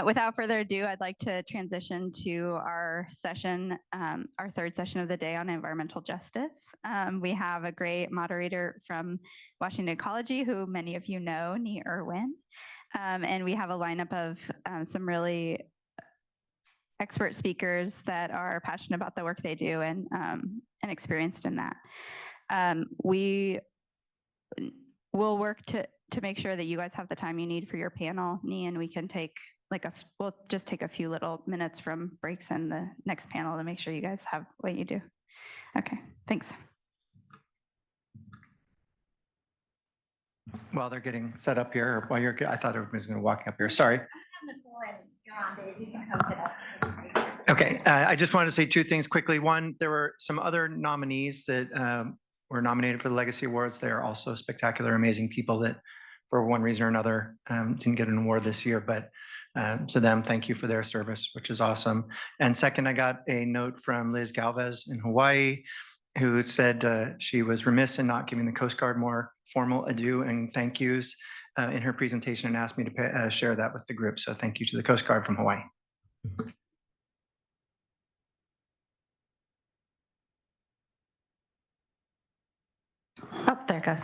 Without further ado, I'd like to transition to our session, our third session of the day on environmental justice. We have a great moderator from Washington Ecology, who many of you know, Nee Irwin. And we have a lineup of some really expert speakers that are passionate about the work they do and experienced in that. We will work to make sure that you guys have the time you need for your panel, Nee, and we can take we'll just take a few little minutes from breaks in the next panel to make sure you guys have what you do. Okay, thanks. While they're getting set up here, while you're, I thought everybody was going to walk up here. Sorry. Okay, I just wanted to say two things quickly. One, there were some other nominees that were nominated for the Legacy Awards. They are also spectacular, amazing people that, for one reason or another, didn't get an award this year. But to them, thank you for their service, which is awesome. And second, I got a note from Liz Galvez in Hawaii, who said she was remiss in not giving the Coast Guard more formal adieu and thank yous in her presentation, and asked me to share that with the group. So thank you to the Coast Guard from Hawaii. Oh, there it goes.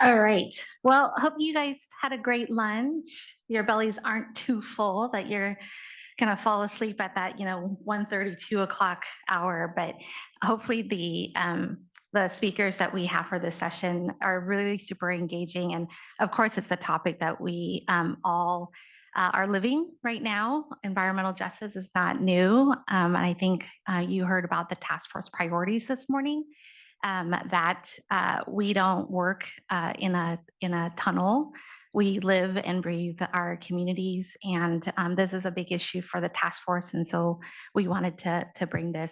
All right. Well, hope you guys had a great lunch. Your bellies aren't too full, that you're gonna fall asleep at that, 1:30, 2 o'clock hour. But hopefully the speakers that we have for this session are really super engaging. And of course, it's a topic that we all are living right now. Environmental justice is not new. And I think you heard about the task force priorities this morning. That we don't work in a tunnel. We live and breathe our communities, and this is a big issue for the task force. And so we wanted to bring this.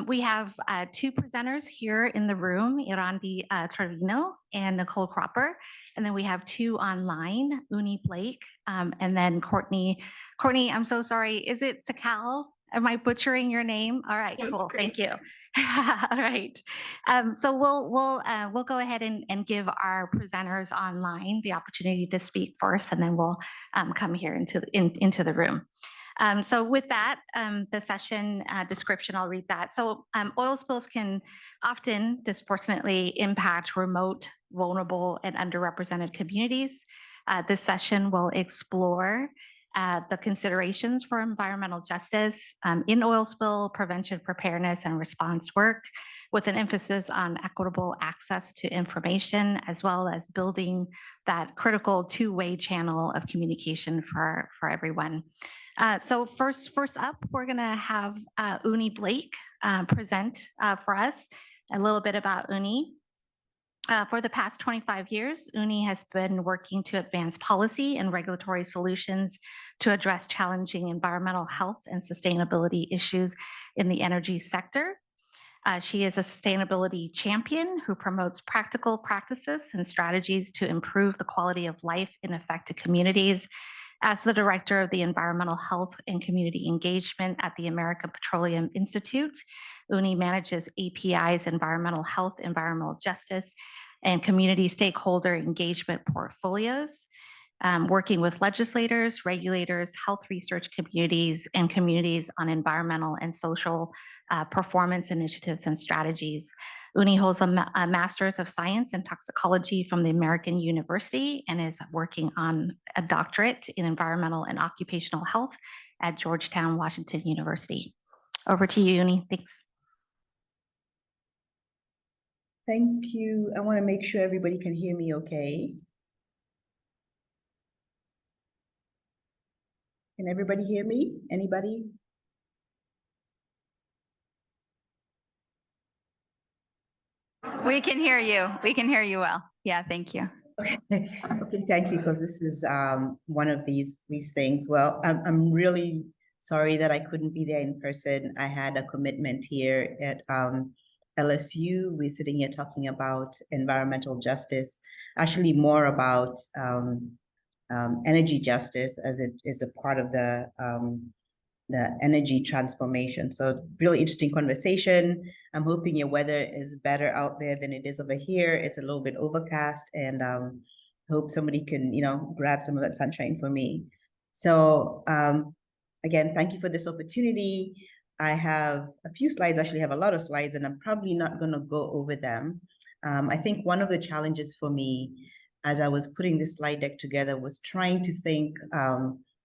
We have two presenters here in the room, Erandi Trevino and Nicole Cropper, and then we have two online, Uni Blake, and then Courtney. Courtney, I'm so sorry. Is it Cecale? Am I butchering your name? All right, yeah, cool. Thank you. All right. So we'll go ahead and give our presenters online the opportunity to speak first, and then we'll come here into the room. So with that, the session description, I'll read that. So oil spills can often disproportionately impact remote, vulnerable, and underrepresented communities. This session will explore the considerations for environmental justice in oil spill prevention, preparedness, and response work, with an emphasis on equitable access to information, as well as building that critical two-way channel of communication for everyone. So first up, we're going to have Uni Blake present for us a little bit about Uni. For the past 25 years, Uni has been working to advance policy and regulatory solutions to address challenging environmental health and sustainability issues in the energy sector. She is a sustainability champion who promotes practical practices and strategies to improve the quality of life in affected communities. As the director of the Environmental Health and Community Engagement at the American Petroleum Institute, Uni manages API's environmental health, environmental justice, and community stakeholder engagement portfolios, working with legislators, regulators, health research communities, and communities on environmental and social performance initiatives and strategies. Uni holds a Master's of Science in Toxicology from the American University and is working on a doctorate in environmental and occupational health at Georgetown, Washington University. Over to you, Uni. Thanks. Thank you. I want to make sure everybody can hear me okay. Can everybody hear me? Anybody? We can hear you. We can hear you well. Yeah, thank you. Okay, okay, thank you, because this is one of these things. Well, I'm really sorry that I couldn't be there in person. I had a commitment here at LSU. We're sitting here talking about environmental justice, actually more about energy justice, as it is a part of the energy transformation. So really interesting conversation. I'm hoping your weather is better out there than it is over here. It's a little bit overcast, and hope somebody can, grab some of that sunshine for me. So again, thank you for this opportunity. I have a few slides, actually have a lot of slides, and I'm probably not going to go over them. I think one of the challenges for me as I was putting this slide deck together was trying to think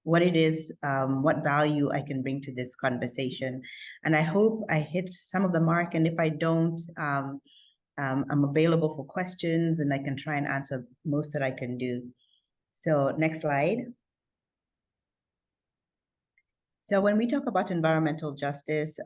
what it is, what value I can bring to this conversation. And I hope I hit some of the mark, and if I don't, I'm available for questions and I can try and answer most that I can do. So next slide. So when we talk about environmental justice,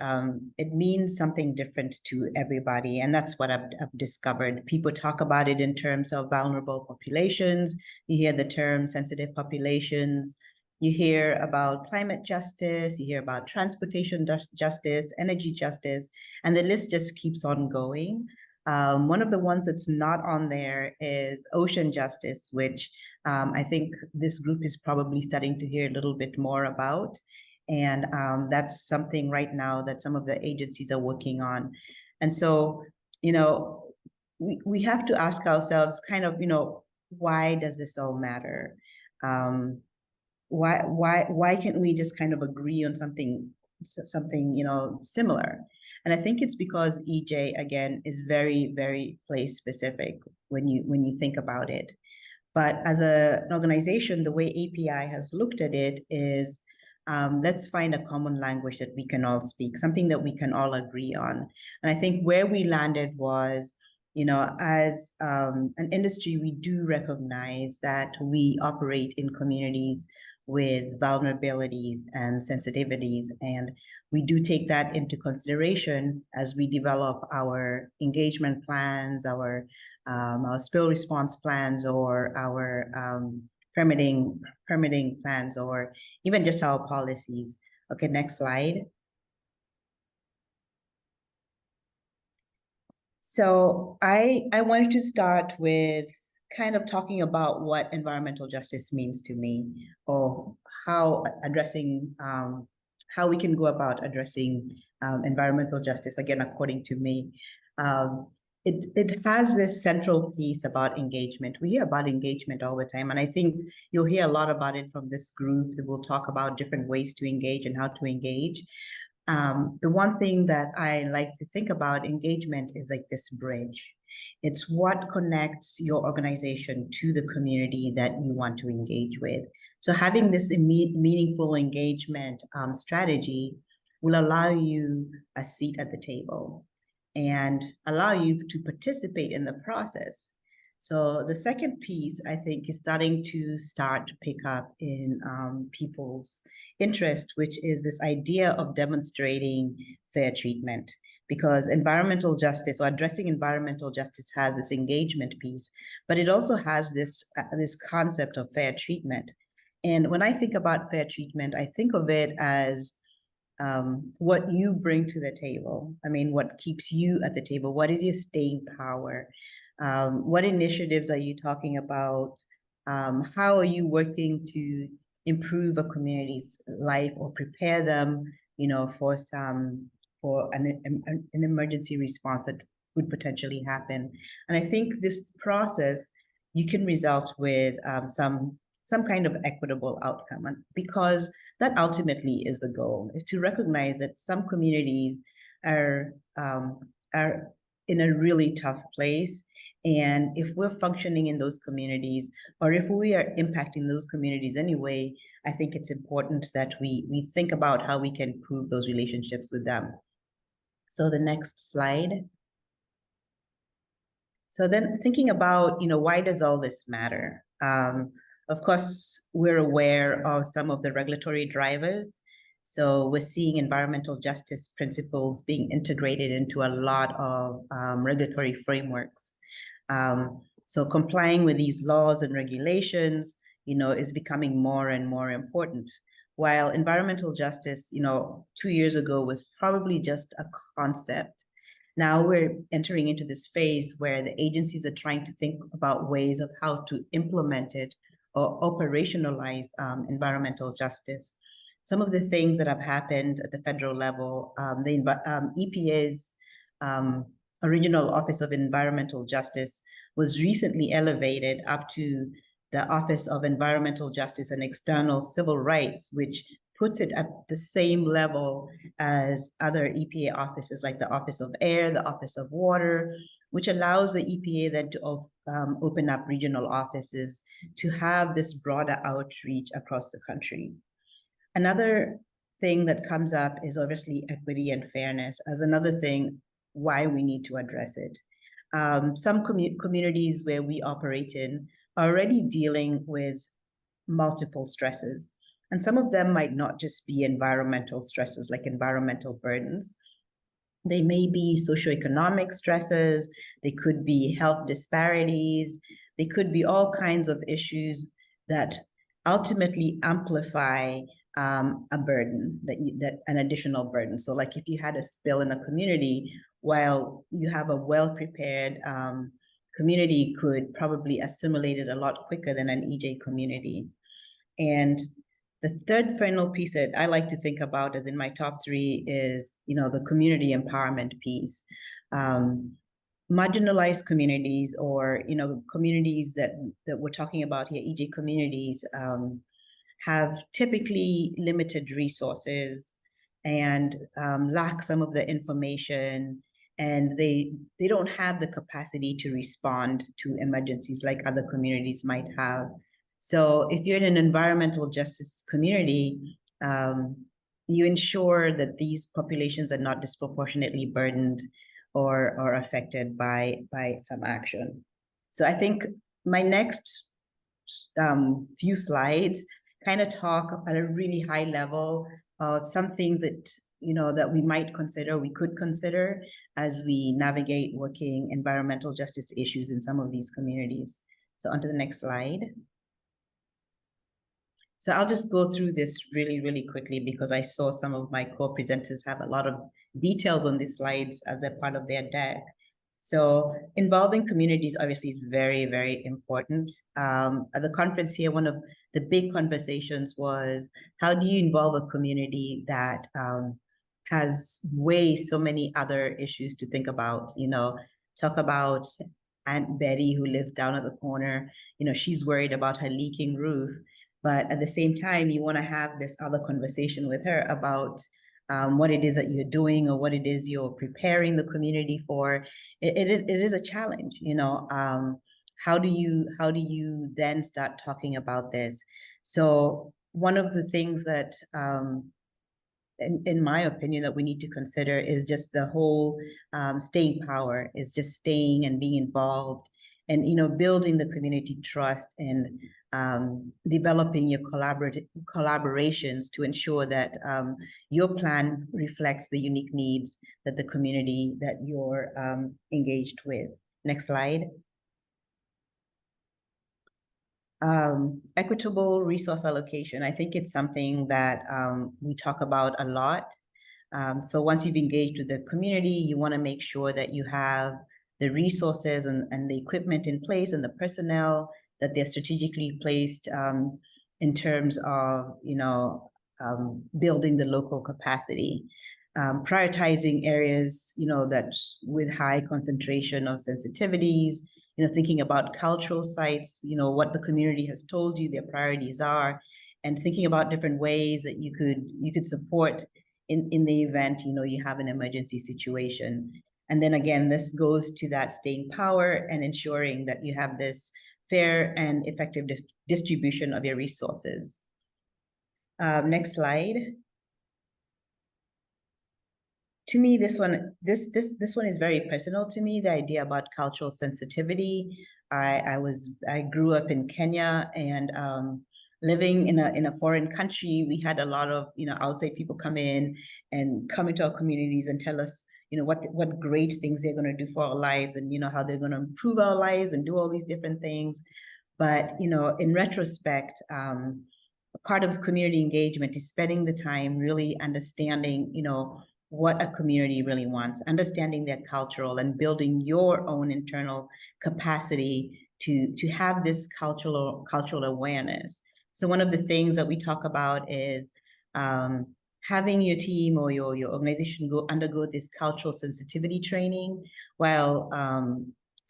it means something different to everybody. And that's what I've discovered. People talk about it in terms of vulnerable populations. You hear the term sensitive populations. You hear about climate justice. You hear about transportation justice, energy justice, and the list just keeps on going. One of the ones that's not on there is ocean justice, which I think this group is probably starting to hear a little bit more about. And that's something right now that some of the agencies are working on. And so, you know, we have to ask ourselves kind of, you know, why does this all matter? Why can't we just kind of agree on something, you know, similar? And I think it's because EJ, again, is very, very place specific when you think about it. But as an organization, the way API has looked at it is, let's find a common language that we can all speak, something that we can all agree on. And I think where we landed was, you know, as an industry, we do recognize that we operate in communities with vulnerabilities and sensitivities. And we do take that into consideration as we develop our engagement plans, our spill response plans, or our permitting plans, or even just our policies. Okay, next slide. So I wanted to start with kind of talking about what environmental justice means to me, or how addressing, how we can go about addressing environmental justice, again, according to me. It has this central piece about engagement. We hear about engagement all the time, and I think you'll hear a lot about it from this group that will talk about different ways to engage and how to engage. The one thing that I like to think about engagement is like this bridge. It's what connects your organization to the community that you want to engage with. So having this meaningful engagement strategy will allow you a seat at the table and allow you to participate in the process. So the second piece, I think, is starting to pick up in people's interest, which is this idea of demonstrating fair treatment. Because environmental justice, or addressing environmental justice, has this engagement piece, but it also has this concept of fair treatment. And when I think about fair treatment, I think of it as what you bring to the table. I mean, what keeps you at the table? What is your staying power? What initiatives are you talking about? How are you working to improve a community's life or prepare them, you know, for an emergency response that would potentially happen? And I think this process, you can result with some kind of equitable outcome, because that ultimately is the goal, is to recognize that some communities are in a really tough place. And if we're functioning in those communities, or if we are impacting those communities anyway, I think it's important that we think about how we can improve those relationships with them. So the next slide. So then thinking about, you know, why does all this matter? Of course, we're aware of some of the regulatory drivers. So we're seeing environmental justice principles being integrated into a lot of regulatory frameworks. So complying with these laws and regulations, you know, is becoming more and more important. While environmental justice, you know, 2 years ago was probably just a concept. Now we're entering into this phase where the agencies are trying to think about ways of how to implement it or operationalize environmental justice. Some of the things that have happened at the federal level, the EPA's original Office of Environmental Justice was recently elevated up to the Office of Environmental Justice and External Civil Rights, which puts it at the same level as other EPA offices like the Office of Air, the Office of Water, which allows the EPA then to open up regional offices to have this broader outreach across the country. Another thing that comes up is obviously equity and fairness as another thing why we need to address it. Some communities where we operate in are already dealing with multiple stresses. And some of them might not just be environmental stresses like environmental burdens. They may be socioeconomic stresses, they could be health disparities, they could be all kinds of issues that ultimately amplify a burden, that an additional burden. So like if you had a spill in a community, while you have a well-prepared community could probably assimilate it a lot quicker than an EJ community. And the third final piece that I like to think about as in my top three is, the community empowerment piece. Marginalized communities or, communities that we're talking about here, EJ communities, have typically limited resources and lack some of the information, and they don't have the capacity to respond to emergencies like other communities might have. So if you're in an environmental justice community, you ensure that these populations are not disproportionately burdened or affected by some action. So I think my next few slides kind of talk at a really high level of some things that that we could consider as we navigate working environmental justice issues in some of these communities. So on to the next slide. So I'll just go through this really, really quickly because I saw some of my co-presenters have a lot of details on these slides as a part of their deck. So involving communities obviously is very, very important. At the conference here, one of the big conversations was, how do you involve a community that has so many other issues to think about? Talk about Aunt Betty who lives down at the corner. She's worried about her leaking roof. But at the same time, you want to have this other conversation with her about what it is that you're doing or what it is you're preparing the community for. It is a challenge, how do you then start talking about this? So one of the things that, in my opinion, that we need to consider is just the whole staying power, is just staying and being involved and, building the community trust and developing your collaborations to ensure that your plan reflects the unique needs that the community that you're engaged with. Next slide. Equitable resource allocation. I think it's something that we talk about a lot. So once you've engaged with the community, you want to make sure that you have the resources and the equipment in place and the personnel that they're strategically placed in terms of, building the local capacity, prioritizing areas, that with high concentration of sensitivities, thinking about cultural sites, what the community has told you their priorities are, and thinking about different ways that you could support in the event, you have an emergency situation. And then again, this goes to that staying power and ensuring that you have this fair and effective distribution of your resources. Next slide. To me, this one is very personal to me, the idea about cultural sensitivity. I grew up in Kenya, and living in a foreign country, we had a lot of outside people come into our communities and tell us what great things they're going to do for our lives, and how they're going to improve our lives and do all these different things. But in retrospect, part of community engagement is spending the time really understanding what a community really wants, understanding their cultural and building your own internal capacity to have this cultural awareness. So one of the things that we talk about is having your team or your organization undergo this cultural sensitivity training, while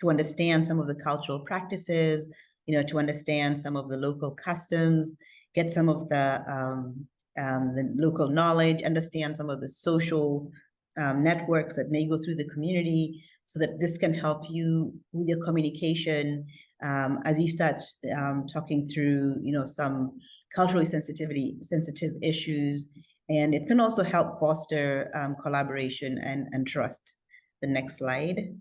to understand some of the cultural practices, to understand some of the local customs, get some of the local knowledge, understand some of the social networks that may go through the community, so that this can help you with your communication as you start talking through, some culturally sensitive issues. And it can also help foster collaboration and trust. The next slide.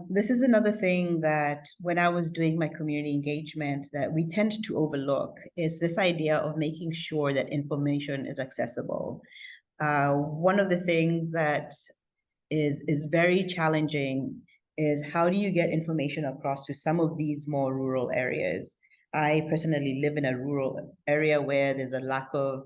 This is another thing that when I was doing my community engagement that we tend to overlook, is this idea of making sure that information is accessible. One of the things that is very challenging is how do you get information across to some of these more rural areas? I personally live in a rural area where there's a lack of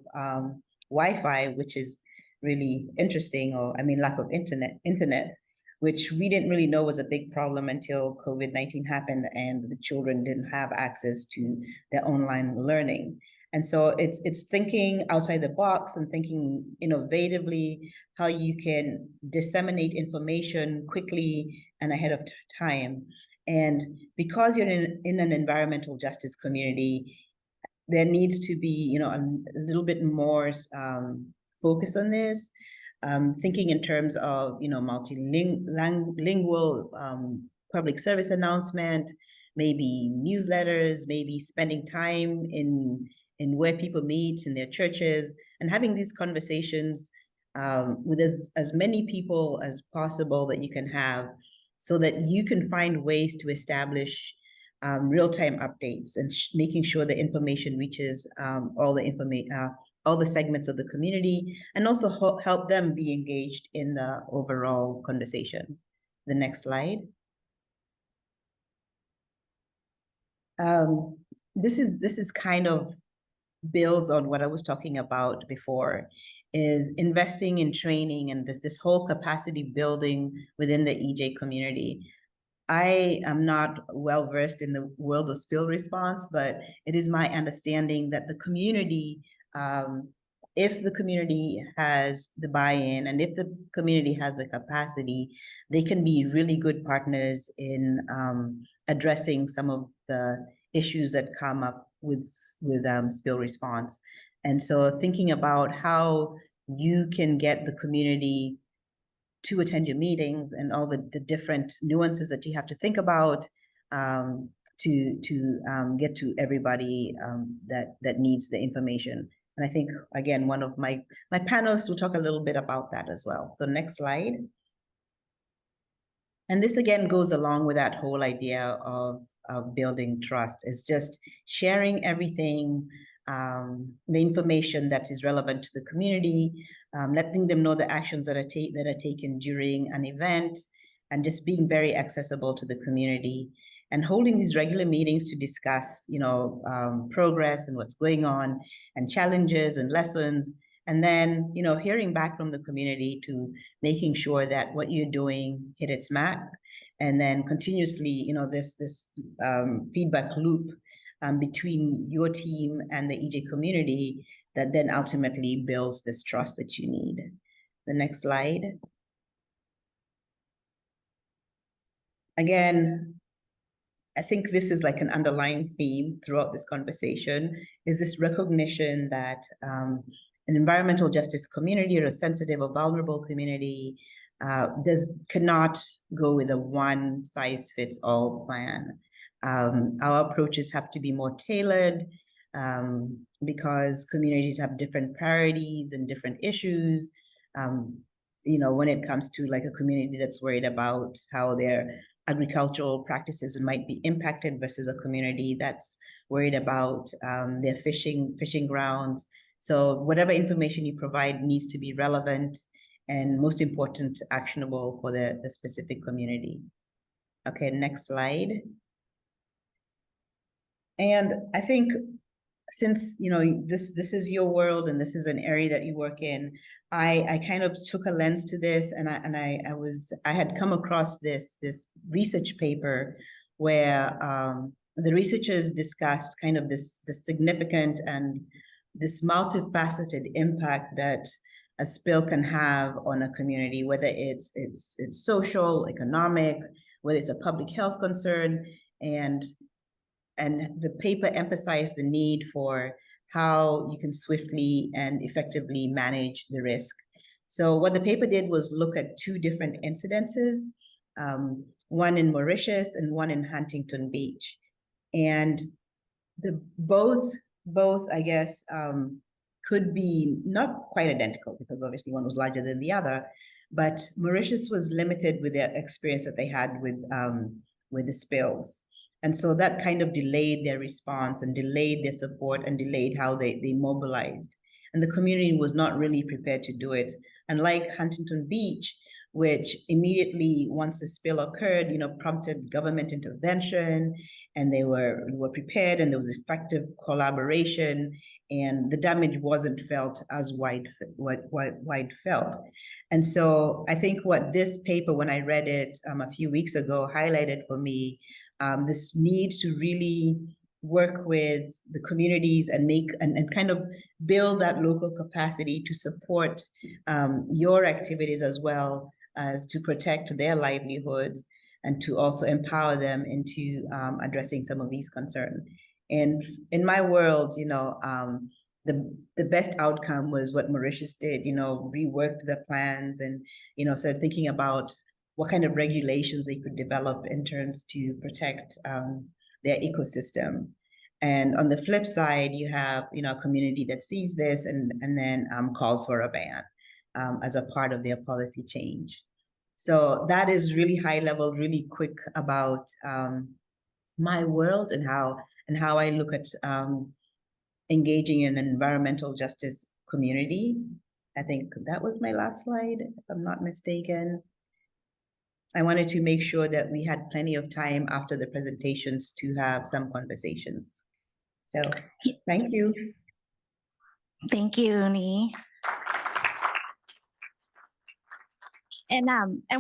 Wi-Fi, which is really interesting, lack of internet, which we didn't really know was a big problem until COVID-19 happened and the children didn't have access to their online learning. And so it's thinking outside the box and thinking innovatively how you can disseminate information quickly and ahead of time. And because you're in an environmental justice community, there needs to be, a little bit more focus on this. Thinking in terms of, multilingual public service announcement, maybe newsletters, maybe spending time in where people meet in their churches, and having these conversations with as many people as possible that you can have, so that you can find ways to establish real-time updates and making sure the information reaches all the segments of the community, and also help them be engaged in the overall conversation. The next slide. This is kind of builds on what I was talking about before, is investing in training and this whole capacity building within the EJ community. I am not well versed in the world of spill response, but it is my understanding that the community, if the community has the buy-in and if the community has the capacity, they can be really good partners in addressing some of the issues that come up with spill response. And so thinking about how you can get the community to attend your meetings and all the different nuances that you have to think about to get to everybody that needs the information. And I think, again, one of my panelists will talk a little bit about that as well. So next slide. And this again goes along with that whole idea of building trust, is just sharing everything, the information that is relevant to the community, letting them know the actions that are taken during an event, and just being very accessible to the community, and holding these regular meetings to discuss, progress and what's going on, and challenges and lessons. And then, hearing back from the community to making sure that what you're doing hit its mark, and then continuously, this feedback loop between your team and the EJ community that then ultimately builds this trust that you need. The next slide. Again, I think this is like an underlying theme throughout this conversation, is this recognition that an environmental justice community or a sensitive or vulnerable community cannot go with a one-size-fits-all plan. Our approaches have to be more tailored because communities have different priorities and different issues. When it comes to like a community that's worried about how their agricultural practices might be impacted versus a community that's worried about their fishing grounds. So whatever information you provide needs to be relevant and, most important, actionable for the specific community. Okay, next slide. And I think since this is your world and this is an area that you work in, I kind of took a lens to this, and I had come across this research paper where the researchers discussed kind of the significant and this multifaceted impact that a spill can have on a community, whether it's social, economic, whether it's a public health concern, and the paper emphasized the need for how you can swiftly and effectively manage the risk. So what the paper did was look at two different incidences, one in Mauritius and one in Huntington Beach. And both, I guess, could be not quite identical because obviously one was larger than the other, but Mauritius was limited with the experience that they had with the spills. And so that kind of delayed their response and delayed their support and delayed how they mobilized. And the community was not really prepared to do it. Unlike Huntington Beach, which immediately, once the spill occurred, prompted government intervention, and they were prepared, and there was effective collaboration, and the damage wasn't felt as wide felt. And so I think what this paper, when I read it a few weeks ago, highlighted for me this need to really work with the communities and make and kind of build that local capacity to support your activities as well as to protect their livelihoods and to also empower them into addressing some of these concerns. And in my world, the best outcome was what Mauritius did, reworked the plans and, started thinking about what kind of regulations they could develop in terms to protect their ecosystem. And on the flip side, you have, a community that sees this and then calls for a ban as a part of their policy change. So that is really high level, really quick about my world and how I look at engaging in an environmental justice community. I think that was my last slide, if I'm not mistaken. I wanted to make sure that we had plenty of time after the presentations to have some conversations. So thank you. Thank you, Uni. And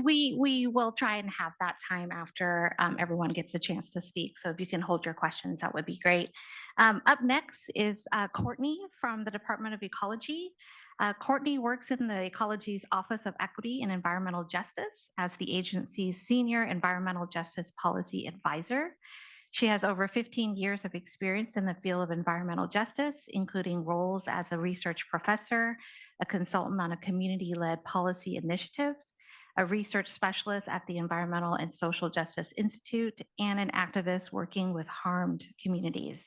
we will try and have that time after everyone gets a chance to speak. So if you can hold your questions, that would be great. Up next is Courtney from the Department of Ecology. Courtney works in the Ecology's Office of Equity and Environmental Justice as the agency's Senior Environmental Justice Policy Advisor. She has over 15 years of experience in the field of environmental justice, including roles as a research professor, a consultant on a community-led policy initiatives, a research specialist at the Environmental and Social Justice Institute, and an activist working with harmed communities.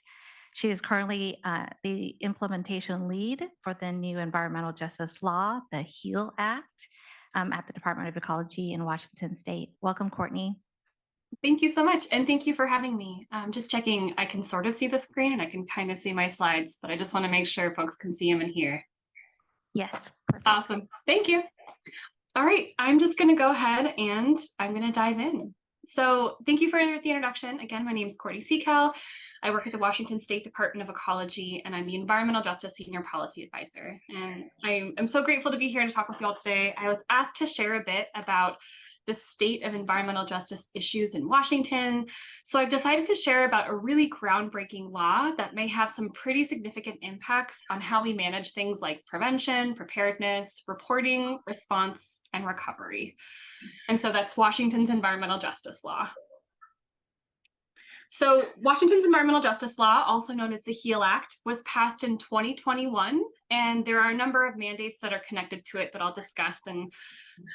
She is currently the implementation lead for the new environmental justice law, the HEAL Act, at the Department of Ecology in Washington State. Welcome, Courtney. Thank you so much. And thank you for having me. Just checking, I can sort of see the screen and I can kind of see my slides, but I just want to make sure folks can see them and hear. Yes. Perfect. Awesome. Thank you. All right, I'm just going to go ahead and I'm going to dive in. So thank you for the introduction. Again, my name is Courtney Cecale. I work at the Washington State Department of Ecology, and I'm the Environmental Justice Senior Policy Advisor. And I am so grateful to be here to talk with you all today. I was asked to share a bit about the state of environmental justice issues in Washington. So I've decided to share about a really groundbreaking law that may have some pretty significant impacts on how we manage things like prevention, preparedness, reporting, response, and recovery. And so that's Washington's environmental justice law. So Washington's environmental justice law, also known as the HEAL Act, was passed in 2021, and there are a number of mandates that are connected to it that I'll discuss. And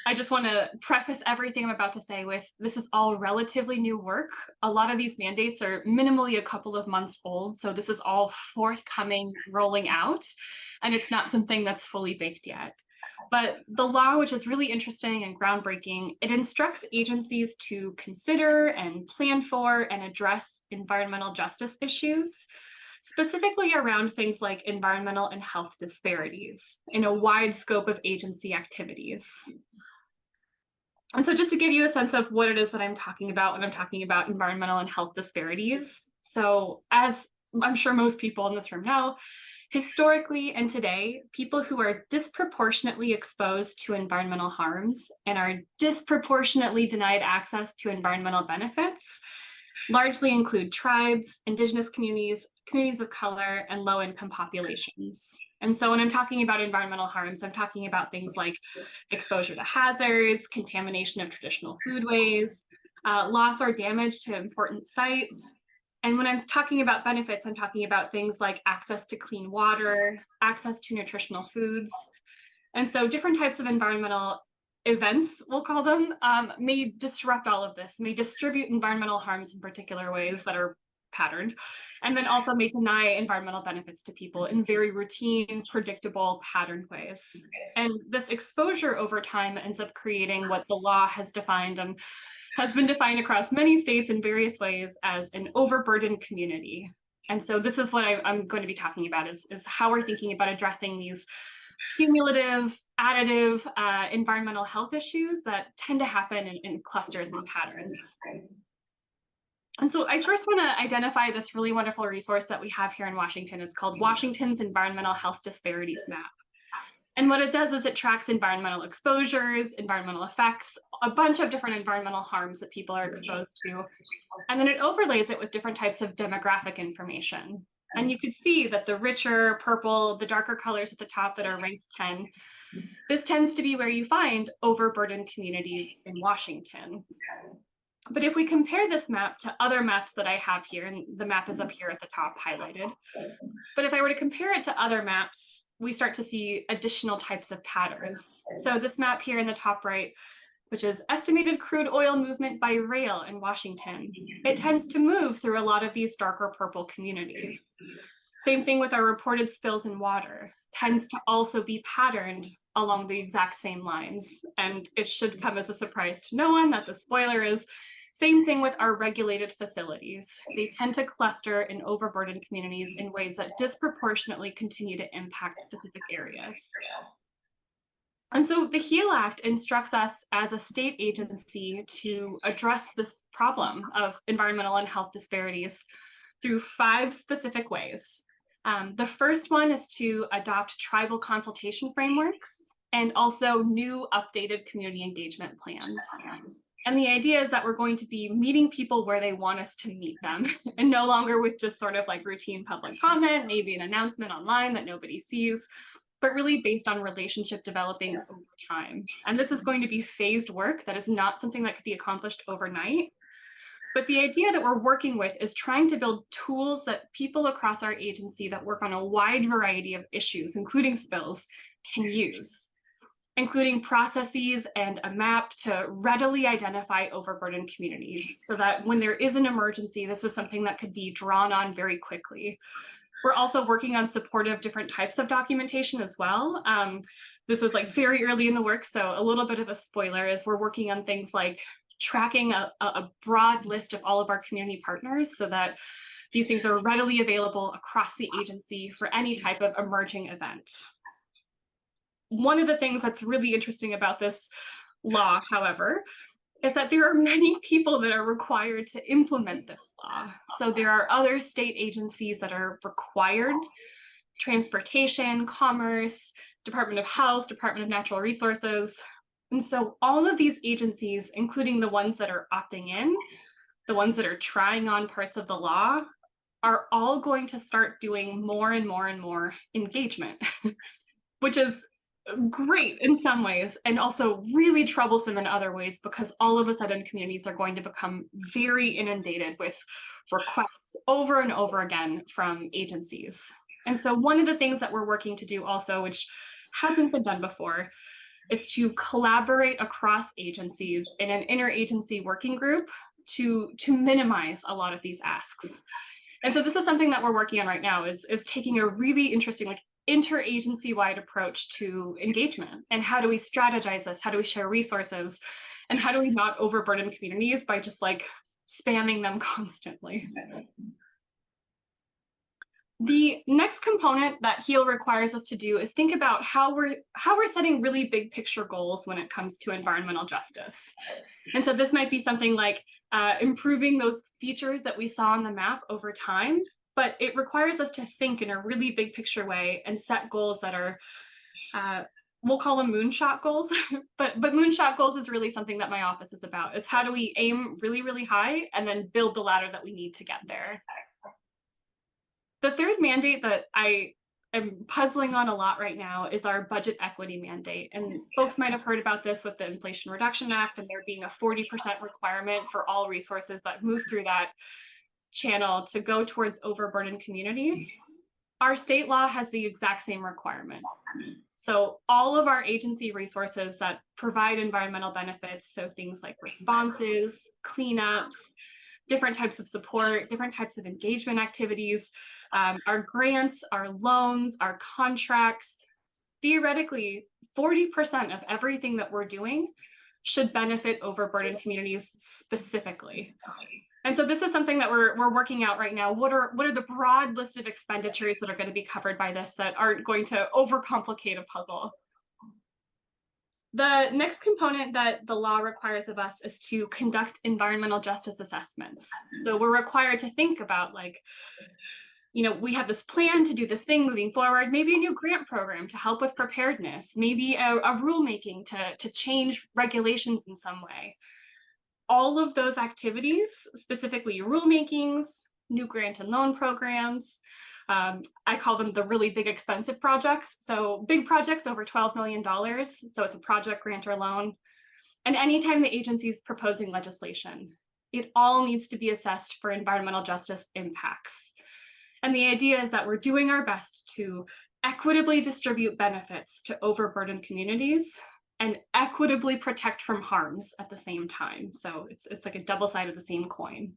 I just want to preface everything I'm about to say with, this is all relatively new work. A lot of these mandates are minimally a couple of months old, so this is all forthcoming, rolling out, and it's not something that's fully baked yet. But the law, which is really interesting and groundbreaking, it instructs agencies to consider and plan for and address environmental justice issues, specifically around things like environmental and health disparities in a wide scope of agency activities. And so just to give you a sense of what it is that I'm talking about when I'm talking about environmental and health disparities. So as I'm sure most people in this room know, historically and today, people who are disproportionately exposed to environmental harms and are disproportionately denied access to environmental benefits largely include tribes, indigenous communities, communities of color, and low-income populations. And so when I'm talking about environmental harms, I'm talking about things like exposure to hazards, contamination of traditional foodways, loss or damage to important sites. And when I'm talking about benefits, I'm talking about things like access to clean water, access to nutritional foods. And so different types of environmental events, we'll call them, may disrupt all of this, may distribute environmental harms in particular ways that are patterned, and then also may deny environmental benefits to people in very routine, predictable, patterned ways. And this exposure over time ends up creating what the law has defined and has been defined across many states in various ways as an overburdened community. And so this is what I'm going to be talking about is how we're thinking about addressing these cumulative, additive environmental health issues that tend to happen in clusters and patterns. And so I first want to identify this really wonderful resource that we have here in Washington. It's called Washington's Environmental Health Disparities Map. And what it does is it tracks environmental exposures, environmental effects, a bunch of different environmental harms that people are exposed to. And then it overlays it with different types of demographic information. And you could see that the richer purple, the darker colors at the top that are ranked 10, this tends to be where you find overburdened communities in Washington. But if we compare this map to other maps that I have here, and the map is up here at the top highlighted, but if I were to compare it to other maps, we start to see additional types of patterns. So this map here in the top right, which is estimated crude oil movement by rail in Washington, it tends to move through a lot of these darker purple communities. Same thing with our reported spills in water, tends to also be patterned along the exact same lines. And it should come as a surprise to no one that the spoiler is same thing with our regulated facilities. They tend to cluster in overburdened communities in ways that disproportionately continue to impact specific areas. And so the HEAL Act instructs us as a state agency to address this problem of environmental and health disparities through 5 specific ways. The first one is to adopt tribal consultation frameworks and also new updated community engagement plans. And the idea is that we're going to be meeting people where they want us to meet them and no longer with just sort of like routine public comment, maybe an announcement online that nobody sees, but really based on relationship developing over time. And this is going to be phased work that is not something that could be accomplished overnight. But the idea that we're working with is trying to build tools that people across our agency that work on a wide variety of issues, including spills, can use, including processes and a map to readily identify overburdened communities so that when there is an emergency, this is something that could be drawn on very quickly. We're also working on supportive different types of documentation as well. This is like very early in the work, so a little bit of a spoiler is we're working on things like tracking a broad list of all of our community partners so that these things are readily available across the agency for any type of emerging event. One of the things that's really interesting about this law, however, is that there are many people that are required to implement this law. So there are other state agencies that are required: transportation, commerce, Department of Health, Department of Natural Resources. And so all of these agencies, including the ones that are opting in, the ones that are trying on parts of the law, are all going to start doing more and more and more engagement, which is great in some ways and also really troublesome in other ways, because all of a sudden communities are going to become very inundated with requests over and over again from agencies. And so one of the things that we're working to do also, which hasn't been done before, is to collaborate across agencies in an interagency working group to minimize a lot of these asks. And so this is something that we're working on right now, is taking a really interesting interagency-wide approach to engagement. And how do we strategize this? How do we share resources? And how do we not overburden communities by just like spamming them constantly? The next component that HEAL requires us to do is think about how we're setting really big picture goals when it comes to environmental justice. And so this might be something like improving those features that we saw on the map over time, but it requires us to think in a really big picture way and set goals that are, we'll call them moonshot goals, but moonshot goals is really something that my office is about, is how do we aim really, really high and then build the ladder that we need to get there. The third mandate that I am puzzling on a lot right now is our budget equity mandate. And folks might have heard about this with the Inflation Reduction Act and there being a 40% requirement for all resources that move through that channel to go towards overburdened communities. Our state law has the exact same requirement. So all of our agency resources that provide environmental benefits, so things like responses, cleanups, different types of support, different types of engagement activities, our grants, our loans, our contracts, theoretically, 40% of everything that we're doing should benefit overburdened communities specifically. And so this is something that we're working out right now. What are the broad list of expenditures that are going to be covered by this that aren't going to overcomplicate a puzzle? The next component that the law requires of us is to conduct environmental justice assessments. So we're required to think about, like, you know, we have this plan to do this thing moving forward, maybe a new grant program to help with preparedness, maybe a rulemaking to change regulations in some way. All of those activities, specifically rulemakings, new grant and loan programs, I call them the really big expensive projects. So big projects over $12 million. So it's a project, grant, or loan. And anytime the agency is proposing legislation, it all needs to be assessed for environmental justice impacts. And the idea is that we're doing our best to equitably distribute benefits to overburdened communities and equitably protect from harms at the same time. So it's like a double side of the same coin.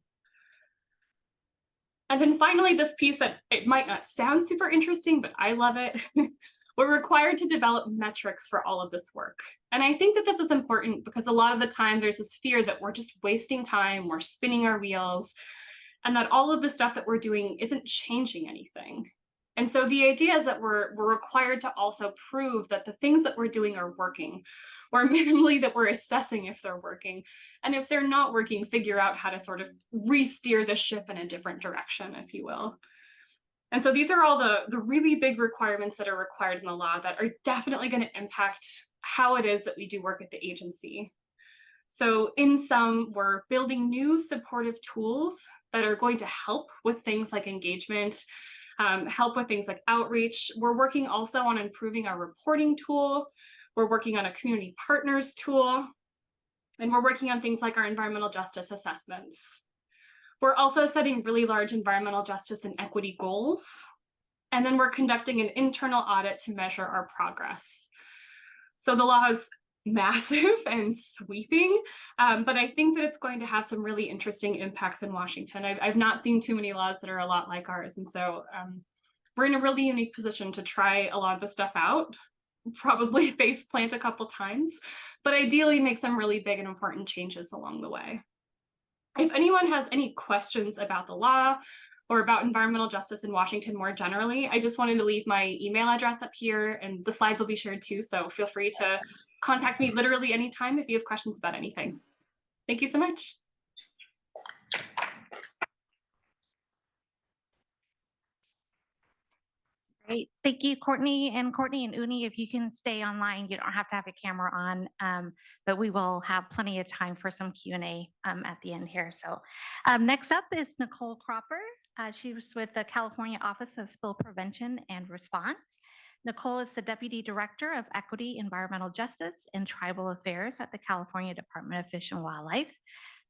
And then finally, this piece that it might not sound super interesting, but I love it. We're required to develop metrics for all of this work. And I think that this is important because a lot of the time there's this fear that we're just wasting time, we're spinning our wheels, and that all of the stuff that we're doing isn't changing anything. And so the idea is that we're required to also prove that the things that we're doing are working, or minimally that we're assessing if they're working. And if they're not working, figure out how to sort of re-steer the ship in a different direction, if you will. And so these are all the really big requirements that are required in the law that are definitely going to impact how it is that we do work at the agency. So in sum, we're building new supportive tools that are going to help with things like engagement, help with things like outreach. We're working also on improving our reporting tool. We're working on a community partners tool, and we're working on things like our environmental justice assessments. We're also setting really large environmental justice and equity goals. And then we're conducting an internal audit to measure our progress. So the law is massive and sweeping, but I think that it's going to have some really interesting impacts in Washington. I've not seen too many laws that are a lot like ours. And so we're in a really unique position to try a lot of this stuff out, probably face plant a couple times, but ideally make some really big and important changes along the way. If anyone has any questions about the law or about environmental justice in Washington more generally, I just wanted to leave my email address up here, and the slides will be shared too, so feel free to contact me literally anytime if you have questions about anything. Thank you so much. Great. Thank you, Courtney. And Courtney and Uni, if you can stay online, you don't have to have a camera on, but we will have plenty of time for some Q&A at the end here. So next up is Nicole Cropper. She was with the California Office of Spill Prevention and Response. Nicole is the Deputy Director of Equity, Environmental Justice, and Tribal Affairs at the California Department of Fish and Wildlife.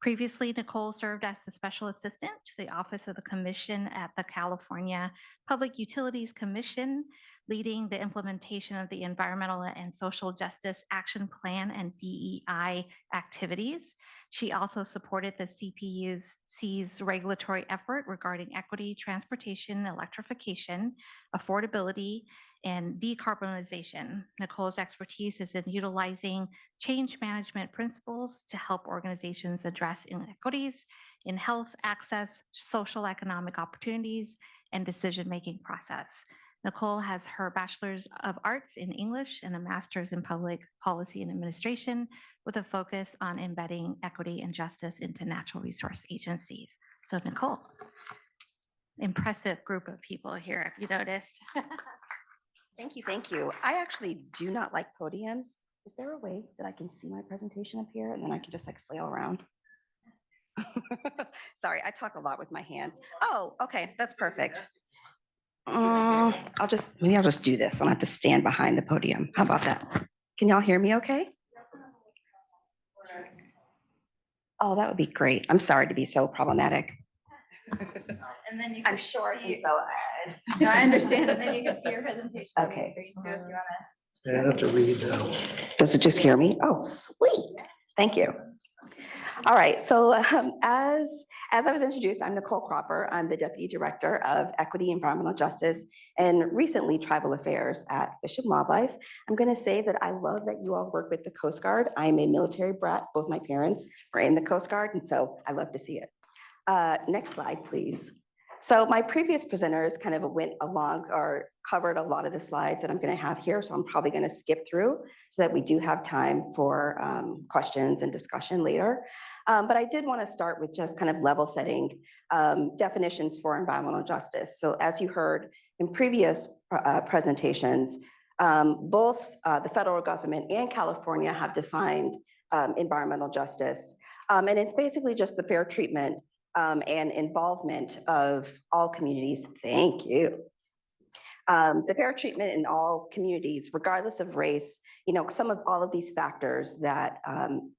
Previously, Nicole served as the Special Assistant to the Office of the Commission at the California Public Utilities Commission, leading the implementation of the Environmental and Social Justice Action Plan and DEI activities. She also supported the CPUC's regulatory effort regarding equity, transportation, electrification, affordability, and decarbonization. Nicole's expertise is in utilizing change management principles to help organizations address inequities in health, access, social economic opportunities, and decision-making process. Nicole has her Bachelor's of Arts in English and a Master's in Public Policy and Administration with a focus on embedding equity and justice into natural resource agencies. So Nicole, impressive group of people here, if you noticed. Thank you, thank you. I actually do not like podiums. Is there a way that I can see my presentation up here and then I can just like flail around? Sorry, I talk a lot with my hands. Oh, okay, that's perfect. Maybe I'll just do this. I don't have to stand behind the podium. How about that? Can y'all hear me okay? Oh, that would be great. I'm sorry to be so problematic. And then you I'm sure I can go ahead. No, I understand. And then you can see your presentation. on the Okay. screen too, if you want to. I have to read. Does it just hear me? Oh, sweet. Thank you. All right. So as I was introduced, I'm Nicole Cropper. I'm the Deputy Director of Equity, Environmental Justice, and recently Tribal Affairs at Fish and Wildlife. I'm going to say that I love that you all work with the Coast Guard. I'm a military brat. Both my parents were in the Coast Guard, and so I love to see it. Next slide, please. So my previous presenters kind of went along or covered a lot of the slides that I'm going to have here, so I'm probably going to skip through so that we do have time for questions and discussion later. But I did want to start with just kind of level setting definitions for environmental justice. So as you heard in previous presentations, both the federal government and California have defined environmental justice. And it's basically just the fair treatment and involvement of all communities. Thank you. The fair treatment in all communities, regardless of race, some of all of these factors that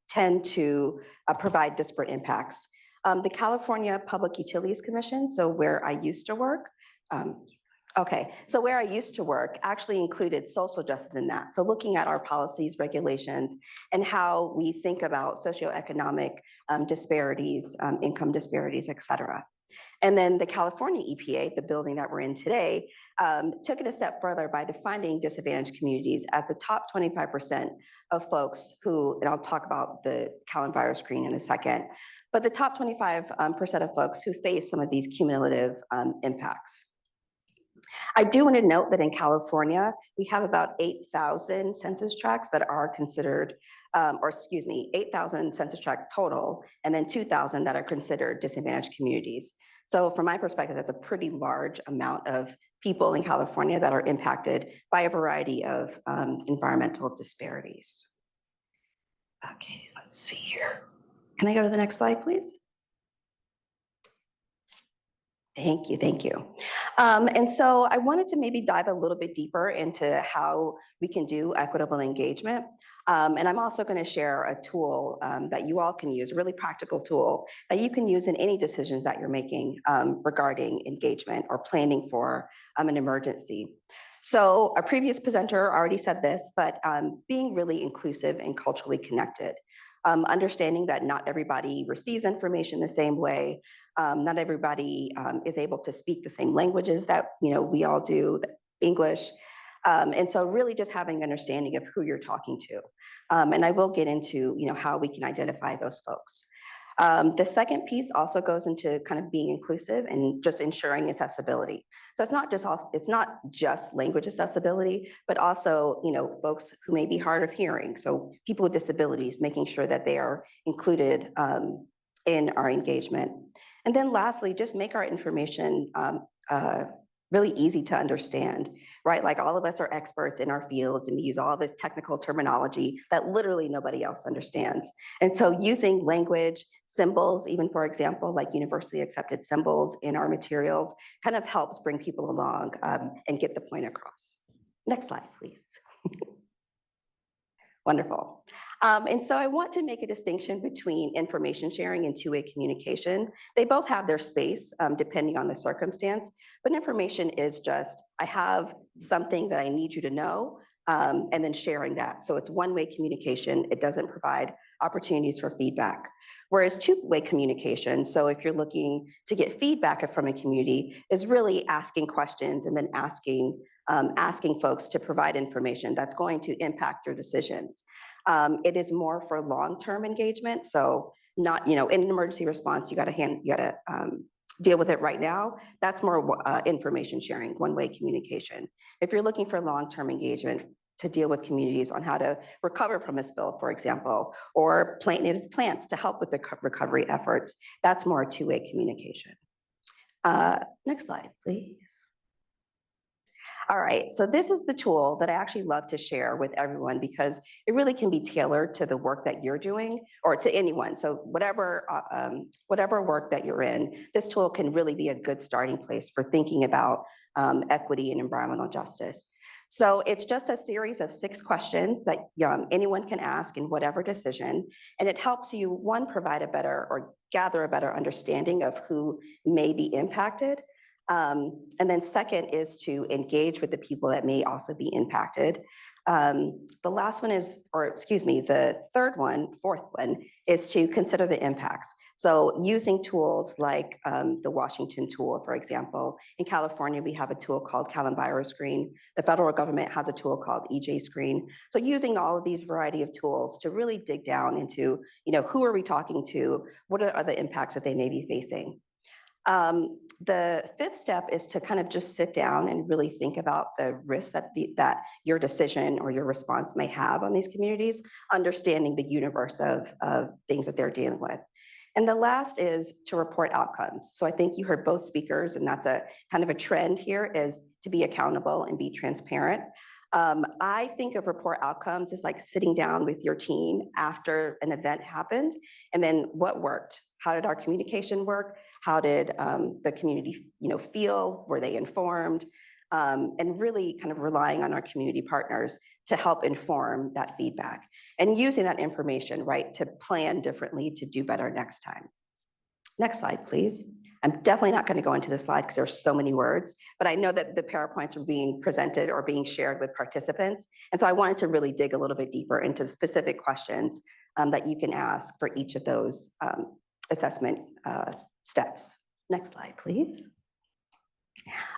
tend to provide disparate impacts. The California Public Utilities Commission, so where I used to work, where I used to work actually included social justice in that. So looking at our policies, regulations, and how we think about socioeconomic disparities, income disparities, et cetera. And then the California EPA, the building that we're in today, took it a step further by defining disadvantaged communities as the top 25% of folks who, and I'll talk about the CalEnviro screen in a second, but the top 25% of folks who face some of these cumulative impacts. I do want to note that in California, we have about 8,000 census tracts that are considered, 8,000 census tract total, and then 2,000 that are considered disadvantaged communities. So from my perspective, that's a pretty large amount of people in California that are impacted by a variety of environmental disparities. Okay, let's see here. Can I go to the next slide, please? Thank you, thank you. And so I wanted to maybe dive a little bit deeper into how we can do equitable engagement. And I'm also going to share a tool that you all can use, a really practical tool that you can use in any decisions that you're making regarding engagement or planning for an emergency. So a previous presenter already said this, but being really inclusive and culturally connected. Understanding that not everybody receives information the same way. Not everybody is able to speak the same languages that we all do, English. And so really just having an understanding of who you're talking to. And I will get into how we can identify those folks. The second piece also goes into kind of being inclusive and just ensuring accessibility. So it's not just language accessibility, but also folks who may be hard of hearing. So people with disabilities, making sure that they are included in our engagement. And then lastly, just make our information really easy to understand, right? Like all of us are experts in our fields and we use all this technical terminology that literally nobody else understands. And so using language, symbols, even for example, like universally accepted symbols in our materials kind of helps bring people along and get the point across. Next slide, please. Wonderful. And so I want to make a distinction between information sharing and two-way communication. They both have their space depending on the circumstance, but information is just, I have something that I need you to know, and then sharing that. So it's one-way communication. It doesn't provide opportunities for feedback. Whereas two-way communication, so if you're looking to get feedback from a community, is really asking questions and then asking folks to provide information that's going to impact your decisions. It is more for long-term engagement. So not, in an emergency response, you got to deal with it right now. That's more information sharing, one-way communication. If you're looking for long-term engagement to deal with communities on how to recover from a spill, for example, or plant native plants to help with the recovery efforts, that's more two-way communication. Next slide, please. All right, so this is the tool that I actually love to share with everyone because it really can be tailored to the work that you're doing or to anyone. So whatever work that you're in, this tool can really be a good starting place for thinking about equity and environmental justice. So it's just a series of 6 questions that anyone can ask in whatever decision, and it helps you, one, provide a better or gather a better understanding of who may be impacted. And then second is to engage with the people that may also be impacted. The last one is, or excuse me, the fourth one is to consider the impacts. So using tools like the Washington tool, for example. In California, we have a tool called CalEnviroScreen. The federal government has a tool called EJ-Screen. So using all of these variety of tools to really dig down into, who are we talking to? What are the impacts that they may be facing? The 5th step is to kind of just sit down and really think about the risks that your decision or your response may have on these communities, understanding the universe of things that they're dealing with. And the last is to report outcomes. So I think you heard both speakers, and that's a kind of a trend here, is to be accountable and be transparent. I think of report outcomes as like sitting down with your team after an event happened, and then what worked? How did our communication work? How did the community, feel? Were they informed? And really kind of relying on our community partners to help inform that feedback and using that information, right, to plan differently to do better next time. Next slide, please. I'm definitely not going to go into this slide because there's so many words, but I know that the PowerPoints are being presented or being shared with participants. And so I wanted to really dig a little bit deeper into specific questions that you can ask for each of those assessment steps. Next slide, please.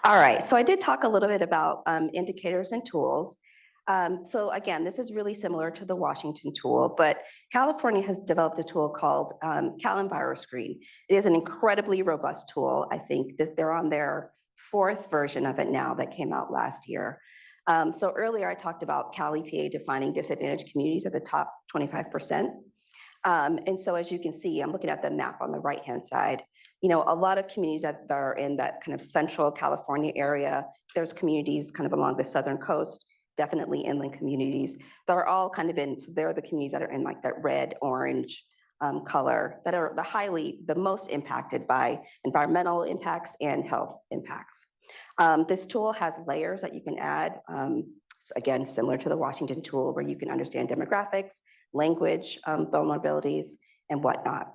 All right, so I did talk a little bit about indicators and tools. So again, this is really similar to the Washington tool, but California has developed a tool called CalEnviroScreen. It is an incredibly robust tool. I think that they're on their 4th version of it now that came out last year. So earlier I talked about Cal EPA defining disadvantaged communities at the top 25%. And so as you can see, I'm looking at the map on the right-hand side, a lot of communities that are in that kind of central California area. There's communities kind of along the southern coast, definitely inland communities that are all kind of they're the communities that are in like that red, orange color that are the most impacted by environmental impacts and health impacts. This tool has layers that you can add, again, similar to the Washington tool, where you can understand demographics, language, vulnerabilities, and whatnot.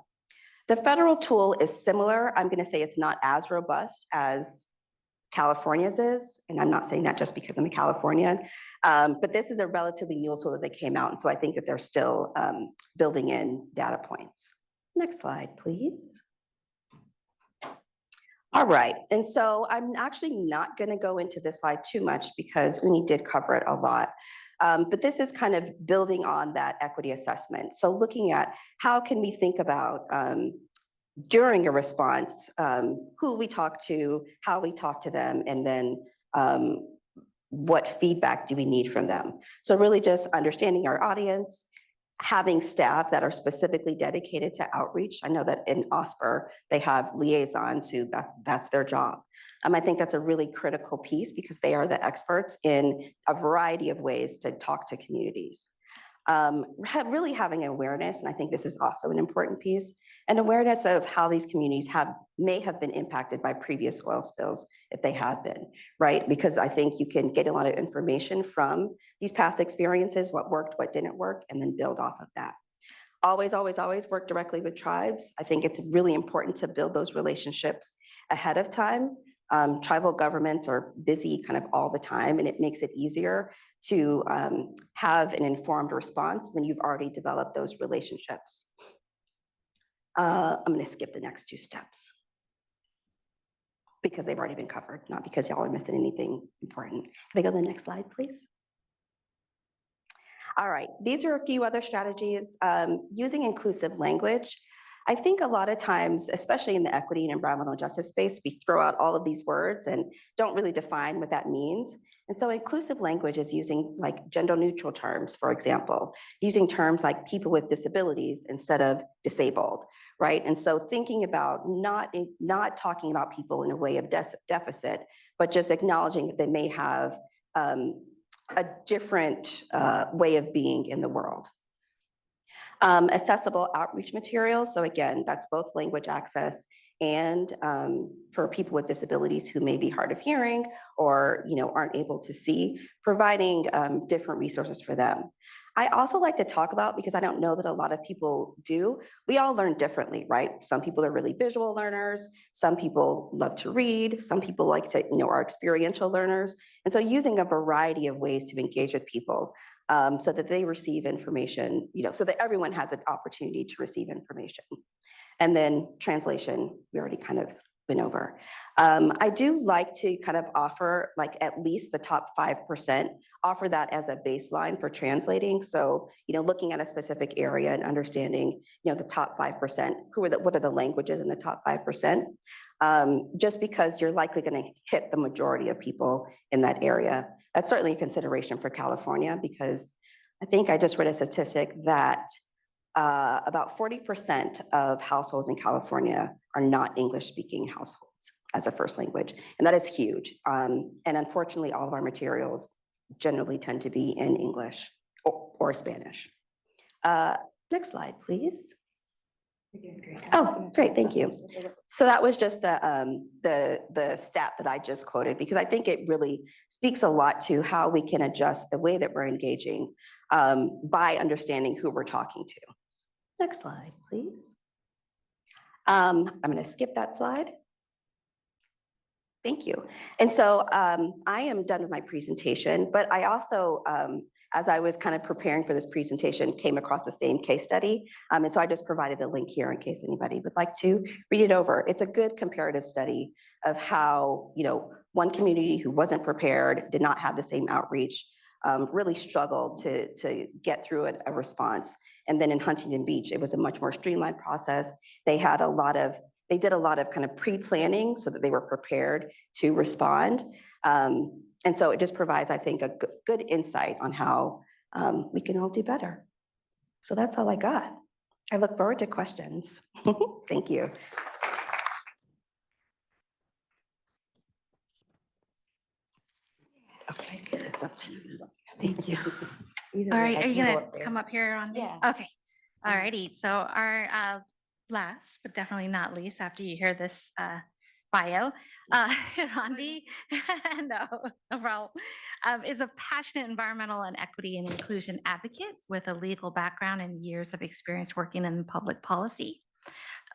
The federal tool is similar. I'm going to say it's not as robust as California's is, and I'm not saying that just because I'm a Californian, but this is a relatively new tool that they came out, and so I think that they're still building in data points. Next slide, please. All right, and so I'm actually not going to go into this slide too much because we did cover it a lot. But this is kind of building on that equity assessment. So looking at how can we think about during a response, who we talk to, how we talk to them, and then what feedback do we need from them? So really just understanding our audience, having staff that are specifically dedicated to outreach. I know that in OSPR, they have liaisons who that's their job. I think that's a really critical piece because they are the experts in a variety of ways to talk to communities. Really having awareness, and I think this is also an important piece, an awareness of how these communities may have been impacted by previous oil spills, if they have been, right? Because I think you can get a lot of information from these past experiences, what worked, what didn't work, and then build off of that. Always, always, always work directly with tribes. I think it's really important to build those relationships ahead of time. Tribal governments are busy kind of all the time, and it makes it easier to have an informed response when you've already developed those relationships. I'm going to skip the next 2 steps because they've already been covered, not because y'all are missing anything important. Can I go to the next slide, please? All right, these are a few other strategies. Using inclusive language. I think a lot of times, especially in the equity and environmental justice space, we throw out all of these words and don't really define what that means. And so inclusive language is using like gender neutral terms, for example, using terms like people with disabilities instead of disabled, right? And so thinking about not talking about people in a way of deficit, but just acknowledging that they may have a different way of being in the world. Accessible outreach materials. So again, that's both language access and for people with disabilities who may be hard of hearing or aren't able to see, providing different resources for them. I also like to talk about, because I don't know that a lot of people do, we all learn differently, right? Some people are really visual learners, some people love to read, some people like to, are experiential learners. And so using a variety of ways to engage with people so that they receive information, so that everyone has an opportunity to receive information. And then translation, we already kind of went over. I do like to kind of offer like at least the top 5%, offer that as a baseline for translating. So, looking at a specific area and understanding, the top 5%, what are the languages in the top 5%? Just because you're likely going to hit the majority of people in that area. That's certainly a consideration for California, because I think I just read a statistic that about 40% of households in California are not English-speaking households as a first language, and that is huge. And unfortunately, all of our materials generally tend to be in English or Spanish. Next slide, please. Oh, great, thank you. So that was just the stat that I just quoted, because I think it really speaks a lot to how we can adjust the way that we're engaging by understanding who we're talking to. Next slide, please. I'm going to skip that slide. Thank you. And so I am done with my presentation, but I also, as I was kind of preparing for this presentation, came across the same case study. And so I just provided the link here in case anybody would like to read it over. It's a good comparative study of how, one community who wasn't prepared, did not have the same outreach, really struggled to get through a response. And then in Huntington Beach, it was a much more streamlined process. They did a lot of kind of pre-planning so that they were prepared to respond. And so it just provides, I think, a good insight on how we can all do better. So that's all I got. I look forward to questions. Thank you. Okay, it's up to you. Thank you. All right, are you gonna come up here on? Yeah. Okay. All righty. So our last, but definitely not least, after you hear this bio, Erandi, no problem, is a passionate environmental and equity and inclusion advocate with a legal background and years of experience working in public policy.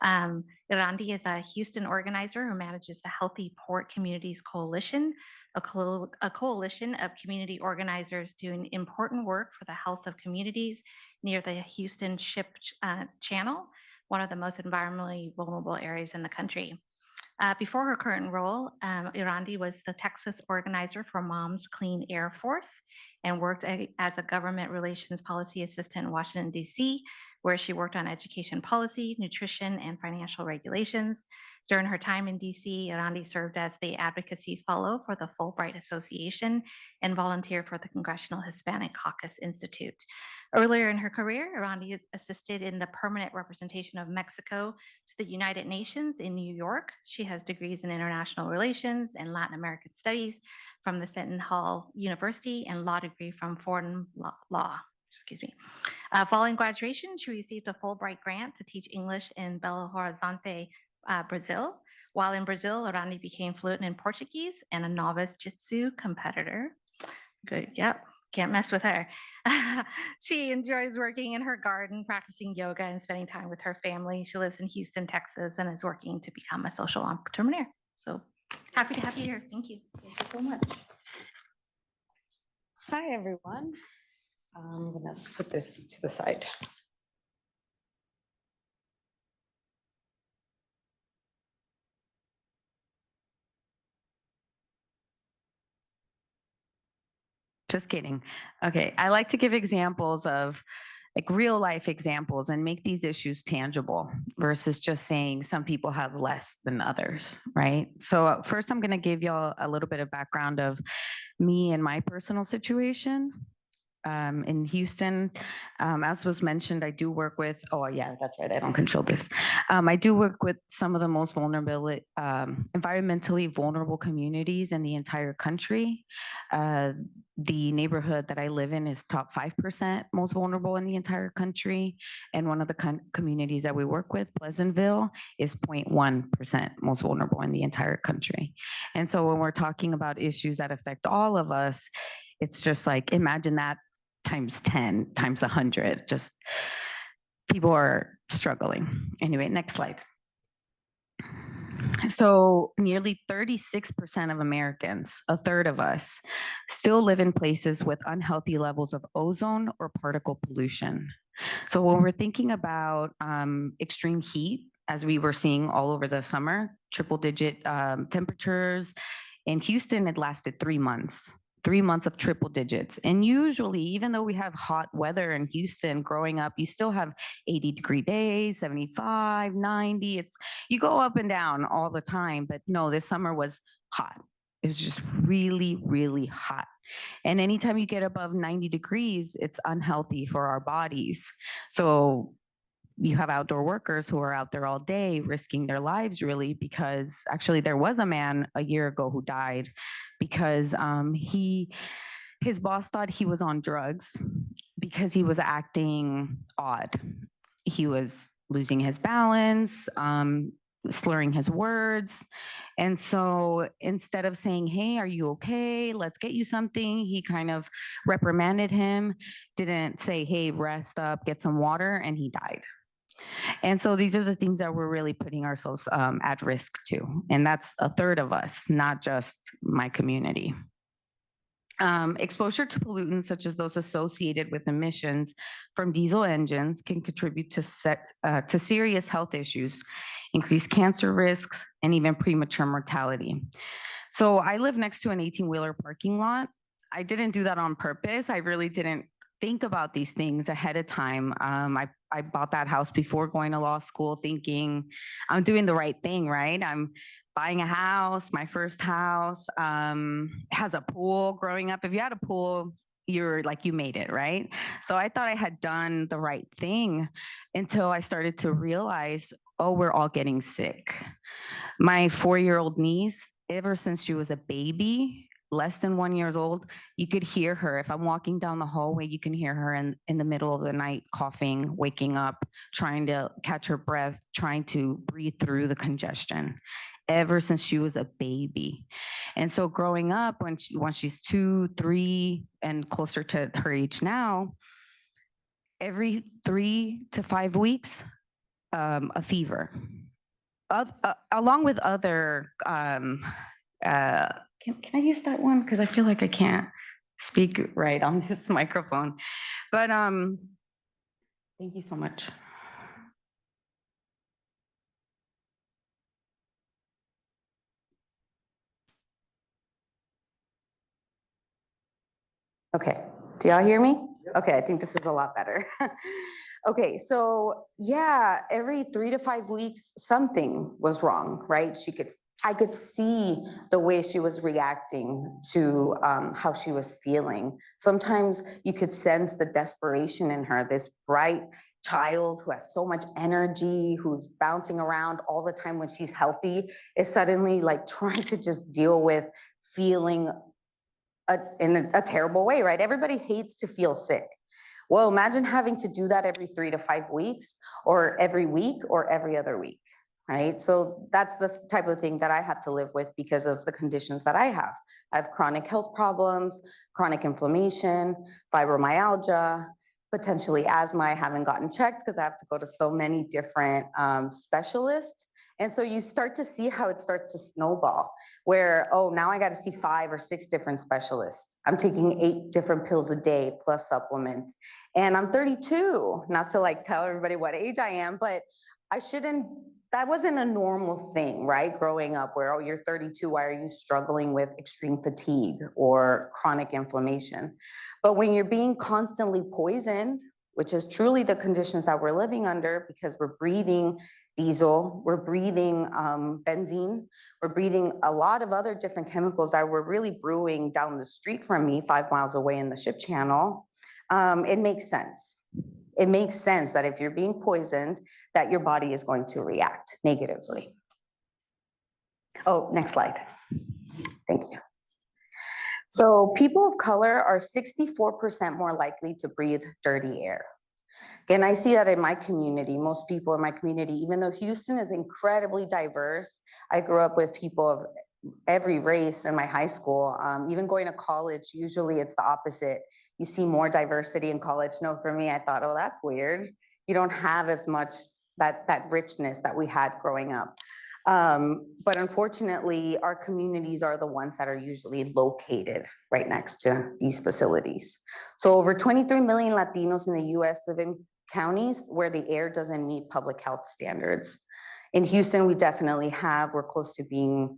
Erandi is a Houston organizer who manages the Healthy Port Communities Coalition, a coalition of community organizers doing important work for the health of communities near the Houston Ship Channel, one of the most environmentally vulnerable areas in the country. Before her current role, Erandi was the Texas organizer for Moms Clean Air Force and worked as a government relations policy assistant in Washington, D.C., where she worked on education policy, nutrition, and financial regulations. During her time in DC, Erandi served as the advocacy fellow for the Fulbright Association and volunteered for the Congressional Hispanic Caucus Institute. Earlier in her career, Erandi has assisted in the permanent representation of Mexico to the United Nations in New York. She has degrees in international relations and Latin American studies from the Seton Hall University and law degree from Fordham Law. Following graduation, she received a Fulbright grant to teach English in Belo Horizonte, Brazil. While in Brazil, Erandi became fluent in Portuguese and a novice Jitsu competitor. Good, yep, can't mess with her. She enjoys working in her garden, practicing yoga, and spending time with her family. She lives in Houston, Texas, and is working to become a social entrepreneur. So happy to have you here. Thank you. Thank you so much. Hi, everyone. I'm going to put this to the side. Just kidding. Okay, I like to give examples of like real life examples and make these issues tangible versus just saying some people have less than others, right? So first I'm going to give y'all a little bit of background of me and my personal situation. In Houston, as was mentioned, I do work with, oh yeah, that's right, I don't control this. I do work with some of the most vulnerable, environmentally vulnerable communities in the entire country. The neighborhood that I live in is top 5% most vulnerable in the entire country. And one of the communities that we work with, Pleasantville, is 0.1% most vulnerable in the entire country. And so when we're talking about issues that affect all of us, it's just like, imagine that times 10, times 100, just people are struggling. Anyway, next slide. So nearly 36% of Americans, a third of us, still live in places with unhealthy levels of ozone or particle pollution. So when we're thinking about extreme heat, as we were seeing all over the summer, triple digit temperatures, in Houston, it lasted 3 months. 3 months of triple digits. And usually, even though we have hot weather in Houston growing up, you still have 80-degree days, 75, 90. You go up and down all the time, but no, this summer was hot. It was just really, really hot. And anytime you get above 90 degrees, it's unhealthy for our bodies. So you have outdoor workers who are out there all day risking their lives, really, because actually there was a man a year ago who died because his boss thought he was on drugs because he was acting odd. He was losing his balance, slurring his words. And so instead of saying, hey, are you okay? Let's get you something, he kind of reprimanded him, didn't say, hey, rest up, get some water, and he died. And so these are the things that we're really putting ourselves at risk to. And that's a third of us, not just my community. Exposure to pollutants such as those associated with emissions from diesel engines can contribute to serious health issues, increased cancer risks, and even premature mortality. So I live next to an 18-wheeler parking lot. I didn't do that on purpose. I really didn't think about these things ahead of time. I bought that house before going to law school thinking I'm doing the right thing, right? I'm buying a house, my first house, has a pool. Growing up, if you had a pool, you're like, you made it, right? So I thought I had done the right thing until I started to realize, oh, we're all getting sick. My 4-year-old niece, ever since she was a baby, less than 1 year old, you could hear her. If I'm walking down the hallway, you can hear her in the middle of the night, coughing, waking up, trying to catch her breath, trying to breathe through the congestion, ever since she was a baby. And so growing up, once she's 2, 3, and closer to her age now, every 3 to 5 weeks, a fever, along with other, can I use that one? Because I feel like I can't speak right on this microphone. But thank you so much. Okay, do y'all hear me? Okay, I think this is a lot better. Okay, so yeah, every 3 to 5 weeks, something was wrong, right? I could see the way she was reacting to how she was feeling. Sometimes you could sense the desperation in her, this bright child who has so much energy, who's bouncing around all the time when she's healthy, is suddenly like trying to just deal with feeling in a terrible way, right? Everybody hates to feel sick. Well, imagine having to do that every 3 to 5 weeks, or every week, or every other week, right? So that's the type of thing that I have to live with because of the conditions that I have. I have chronic health problems, chronic inflammation, fibromyalgia, potentially asthma. I haven't gotten checked because I have to go to so many different specialists. And so you start to see how it starts to snowball, where, oh, now I got to see 5 or 6 different specialists. I'm taking 8 different pills a day plus supplements. And I'm 32, not to like tell everybody what age I am, but that wasn't a normal thing, right? Growing up where, oh, you're 32, why are you struggling with extreme fatigue or chronic inflammation? But when you're being constantly poisoned, which is truly the conditions that we're living under, because we're breathing diesel, we're breathing benzene, we're breathing a lot of other different chemicals that were really brewing down the street from me, 5 miles away in the ship channel. It makes sense. It makes sense that if you're being poisoned, that your body is going to react negatively. Oh, next slide. Thank you. So people of color are 64% more likely to breathe dirty air. Again, I see that in my community, most people in my community, even though Houston is incredibly diverse, I grew up with people of every race in my high school. Even going to college, usually it's the opposite. You see more diversity in college. No, for me, I thought, oh, that's weird. You don't have as much that richness that we had growing up. But unfortunately, our communities are the ones that are usually located right next to these facilities. So over 23 million Latinos in the US live in counties where the air doesn't meet public health standards. In Houston, we definitely we're close to being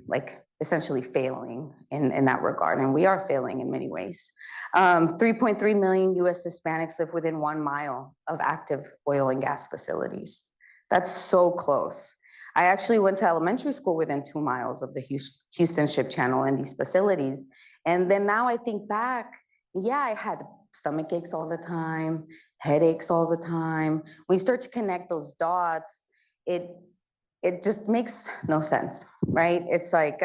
like essentially failing in that regard, and we are failing in many ways. 3.3 million US Hispanics live within 1 mile of active oil and gas facilities. That's so close. I actually went to elementary school within 2 miles of the Houston Ship Channel and these facilities. And then now I think back, yeah, I had stomach aches all the time, headaches all the time. When you start to connect those dots, it just makes no sense, right? It's like,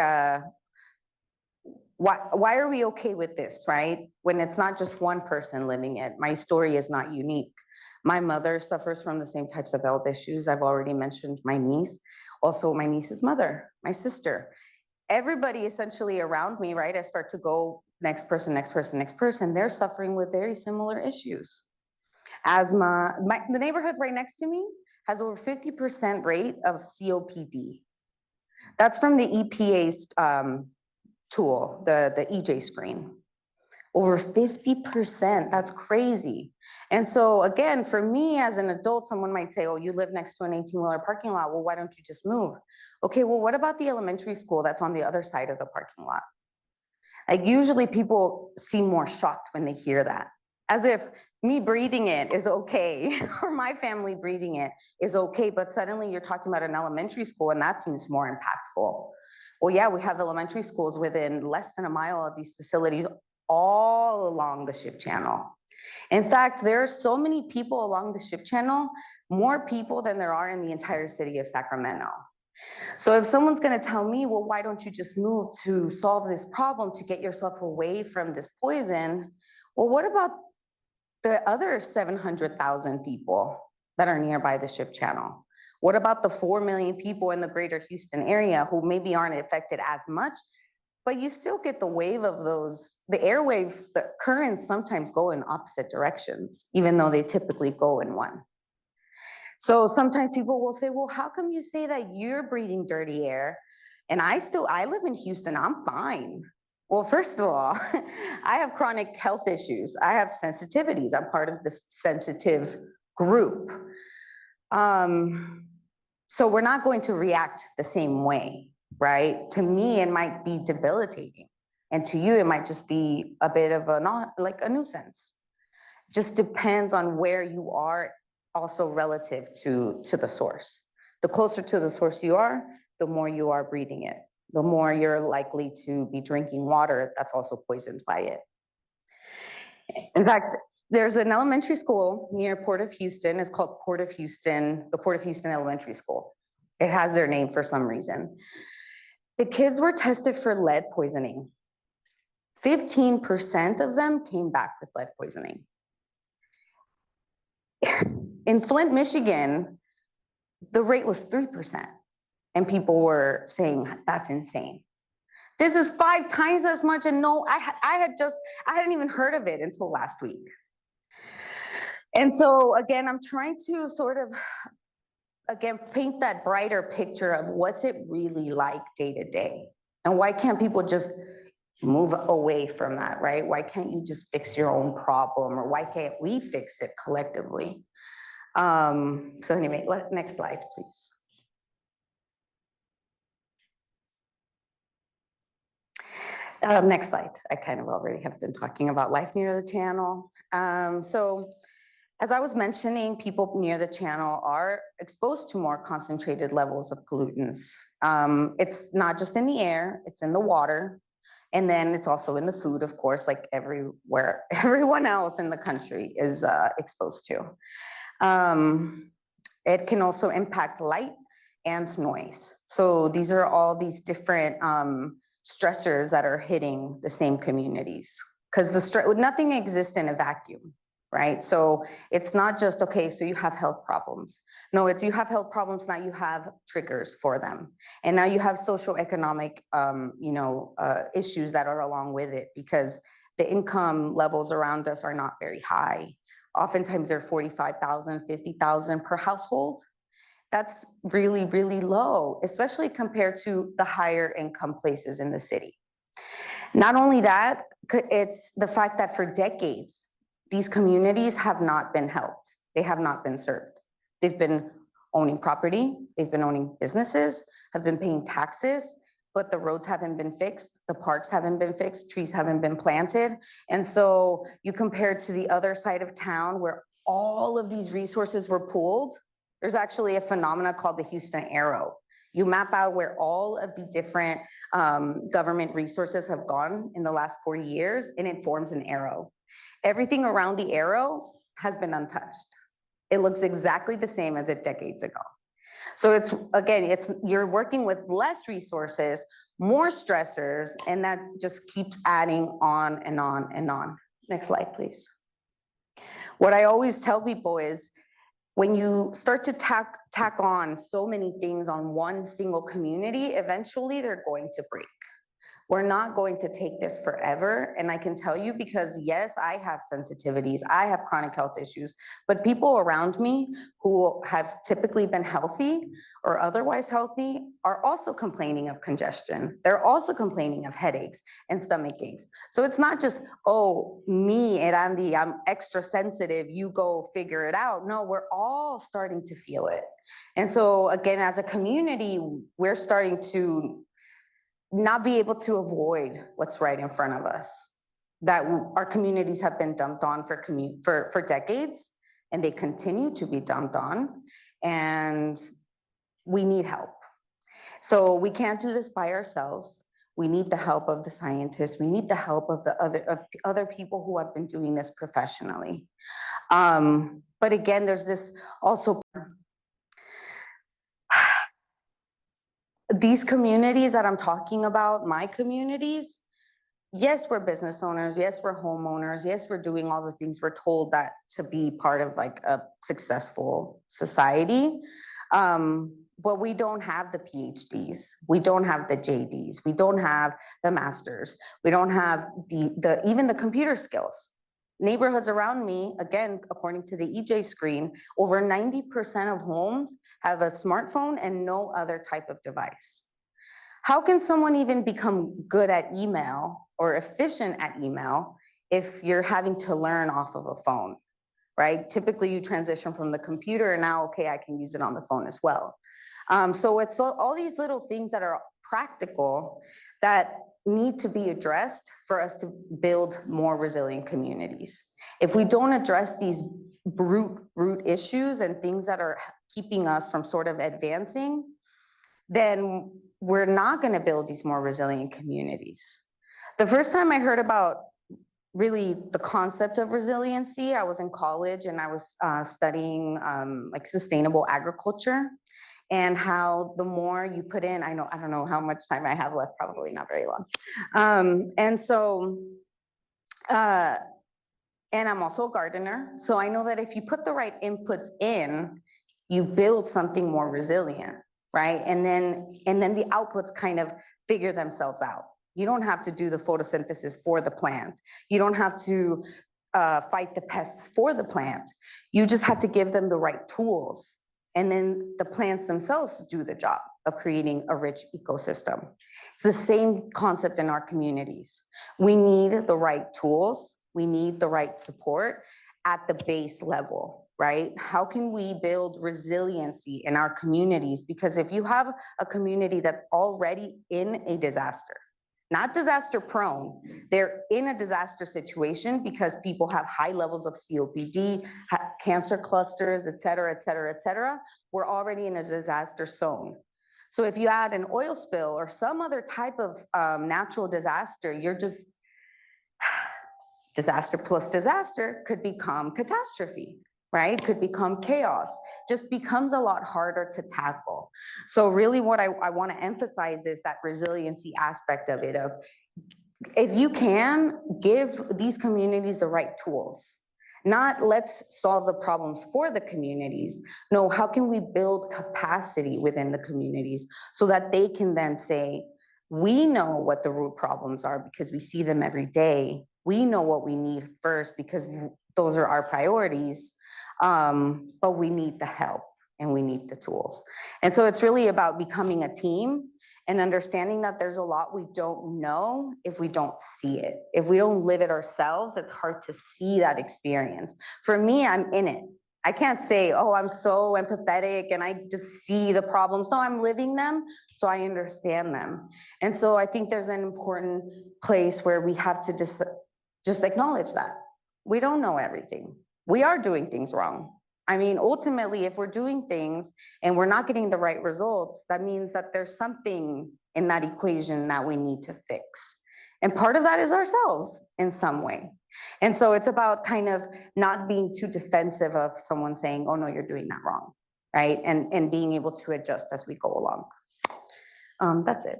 why are we okay with this, right? When it's not just one person living it. My story is not unique. My mother suffers from the same types of health issues. I've already mentioned my niece, also my niece's mother, my sister. Everybody essentially around me, right? I start to go next person, next person, next person. They're suffering with very similar issues. Asthma, the neighborhood right next to me has over 50% rate of COPD. That's from the EPA's tool, the EJ screen. Over 50%, that's crazy. And so again, for me as an adult, someone might say, oh, you live next to an 18-wheeler parking lot. Well, why don't you just move? Okay, well, what about the elementary school that's on the other side of the parking lot? Like usually people seem more shocked when they hear that, as if me breathing it is okay, or my family breathing it is okay, but suddenly you're talking about an elementary school and that seems more impactful. Well, yeah, we have elementary schools within less than a mile of these facilities all along the Ship Channel. In fact, there are so many people along the Ship Channel, more people than there are in the entire city of Sacramento. So if someone's gonna tell me, well, why don't you just move to solve this problem, to get yourself away from this poison? Well, what about the other 700,000 people that are nearby the Ship Channel? What about the 4 million people in the greater Houston area who maybe aren't affected as much, but you still get the wave of those, the airwaves, the currents sometimes go in opposite directions, even though they typically go in one. So sometimes people will say, well, how come you say that you're breathing dirty air? And I live in Houston, I'm fine. Well, first of all, I have chronic health issues. I have sensitivities. I'm part of this sensitive group. So we're not going to react the same way, right? To me, it might be debilitating. And to you, it might just be a bit of like a nuisance. Just depends on where you are, also relative to the source. The closer to the source you are, the more you are breathing it, the more you're likely to be drinking water that's also poisoned by it. In fact, there's an elementary school near Port of Houston. It's called the Port of Houston Elementary School. It has their name for some reason. The kids were tested for lead poisoning. 15% of them came back with lead poisoning. In Flint, Michigan, the rate was 3%. And people were saying, that's insane. This is 5 times as much. And no, I hadn't even heard of it until last week. And so again, I'm trying to sort of, again, paint that brighter picture of what's it really like day to day. And why can't people just move away from that, right? Why can't you just fix your own problem? Or why can't we fix it collectively? So anyway, next slide, please. Next slide. I kind of already have been talking about life near the channel. So as I was mentioning, people near the channel are exposed to more concentrated levels of pollutants. It's not just in the air, it's in the water. And then it's also in the food, of course, like everywhere, everyone else in the country is exposed to. It can also impact light and noise. So these are all these different stressors that are hitting the same communities, because nothing exists in a vacuum, right? So it's not just, okay, so you have health problems. No, it's you have health problems, now you have triggers for them. And now you have socioeconomic, issues that are along with it, because the income levels around us are not very high. Oftentimes they're 45,000, 50,000 per household. That's really, really low, especially compared to the higher income places in the city. Not only that, it's the fact that for decades, these communities have not been helped. They have not been served. They've been owning property, they've been owning businesses, have been paying taxes, but the roads haven't been fixed, the parks haven't been fixed, trees haven't been planted. And so you compare it to the other side of town where all of these resources were pooled. There's actually a phenomenon called the Houston Arrow. You map out where all of the different government resources have gone in the last 40 years, and it forms an arrow. Everything around the arrow has been untouched. It looks exactly the same as it decades ago. So you're working with less resources, more stressors, and that just keeps adding on and on and on. Next slide, please. What I always tell people is, when you start to tack on so many things on one single community, eventually they're going to break. We're not going to take this forever. And I can tell you, because yes, I have sensitivities, I have chronic health issues, but people around me who have typically been healthy or otherwise healthy are also complaining of congestion. They're also complaining of headaches and stomach aches. So it's not just, oh, me, Erandi, I'm extra sensitive, you go figure it out. No, we're all starting to feel it. And so again, as a community, we're starting to not be able to avoid what's right in front of us, that our communities have been dumped on for decades, and they continue to be dumped on, and we need help. So we can't do this by ourselves. We need the help of the scientists. We need the help of the other people who have been doing this professionally. But again, there's this also, these communities that I'm talking about, my communities, yes, we're business owners. Yes, we're homeowners. Yes, we're doing all the things we're told that to be part of like a successful society. But we don't have the PhDs. We don't have the JDs. We don't have the masters. We don't have even the computer skills. Neighborhoods around me, again, according to the EJ screen, over 90% of homes have a smartphone and no other type of device. How can someone even become good at email or efficient at email if you're having to learn off of a phone, right? Typically you transition from the computer and now, okay, I can use it on the phone as well. So it's all these little things that are practical that need to be addressed for us to build more resilient communities. If we don't address these root issues and things that are keeping us from sort of advancing, then we're not going to build these more resilient communities. The first time I heard about really the concept of resiliency, I was in college and I was studying like sustainable agriculture, and how the more you put in, I don't know how much time I have left, probably not very long. And I'm also a gardener. So I know that if you put the right inputs in, you build something more resilient, right? And then the outputs kind of figure themselves out. You don't have to do the photosynthesis for the plant. You don't have to fight the pests for the plant. You just have to give them the right tools. And then the plants themselves do the job of creating a rich ecosystem. It's the same concept in our communities. We need the right tools. We need the right support at the base level, right? How can we build resiliency in our communities? Because if you have a community that's already in a disaster, not disaster prone, they're in a disaster situation because people have high levels of COPD, cancer clusters, et cetera, et cetera, et cetera. We're already in a disaster zone. So if you add an oil spill or some other type of natural disaster, you're just, disaster plus disaster could become catastrophe, right? Could become chaos, just becomes a lot harder to tackle. So really what I want to emphasize is that resiliency aspect of it, of if you can, give these communities the right tools. Not let's solve the problems for the communities. No, how can we build capacity within the communities so that they can then say, we know what the root problems are because we see them every day. We know what we need first because those are our priorities, but we need the help and we need the tools. And so it's really about becoming a team and understanding that there's a lot we don't know if we don't see it. If we don't live it ourselves, it's hard to see that experience. For me, I'm in it. I can't say, oh, I'm so empathetic and I just see the problems. No, I'm living them, so I understand them. And so I think there's an important place where we have to just acknowledge that. We don't know everything. We are doing things wrong. I mean, ultimately, if we're doing things and we're not getting the right results, that means that there's something in that equation that we need to fix. And part of that is ourselves in some way. And so it's about kind of not being too defensive of someone saying, oh no, you're doing that wrong, right? And being able to adjust as we go along. That's it,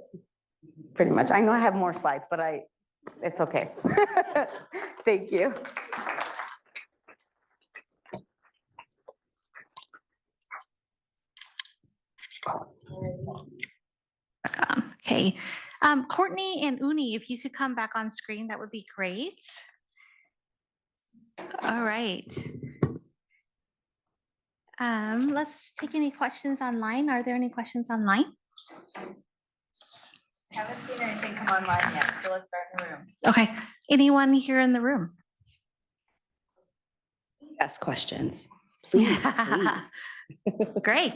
pretty much. I know I have more slides, but it's okay. Thank you. Okay. Courtney and Uni, if you could come back on screen, that would be great. All right. Let's take any questions online. Are there any questions online? Haven't seen anything come online yet, so let's start in the room. Okay. Anyone here in the room? Ask questions, please. Great.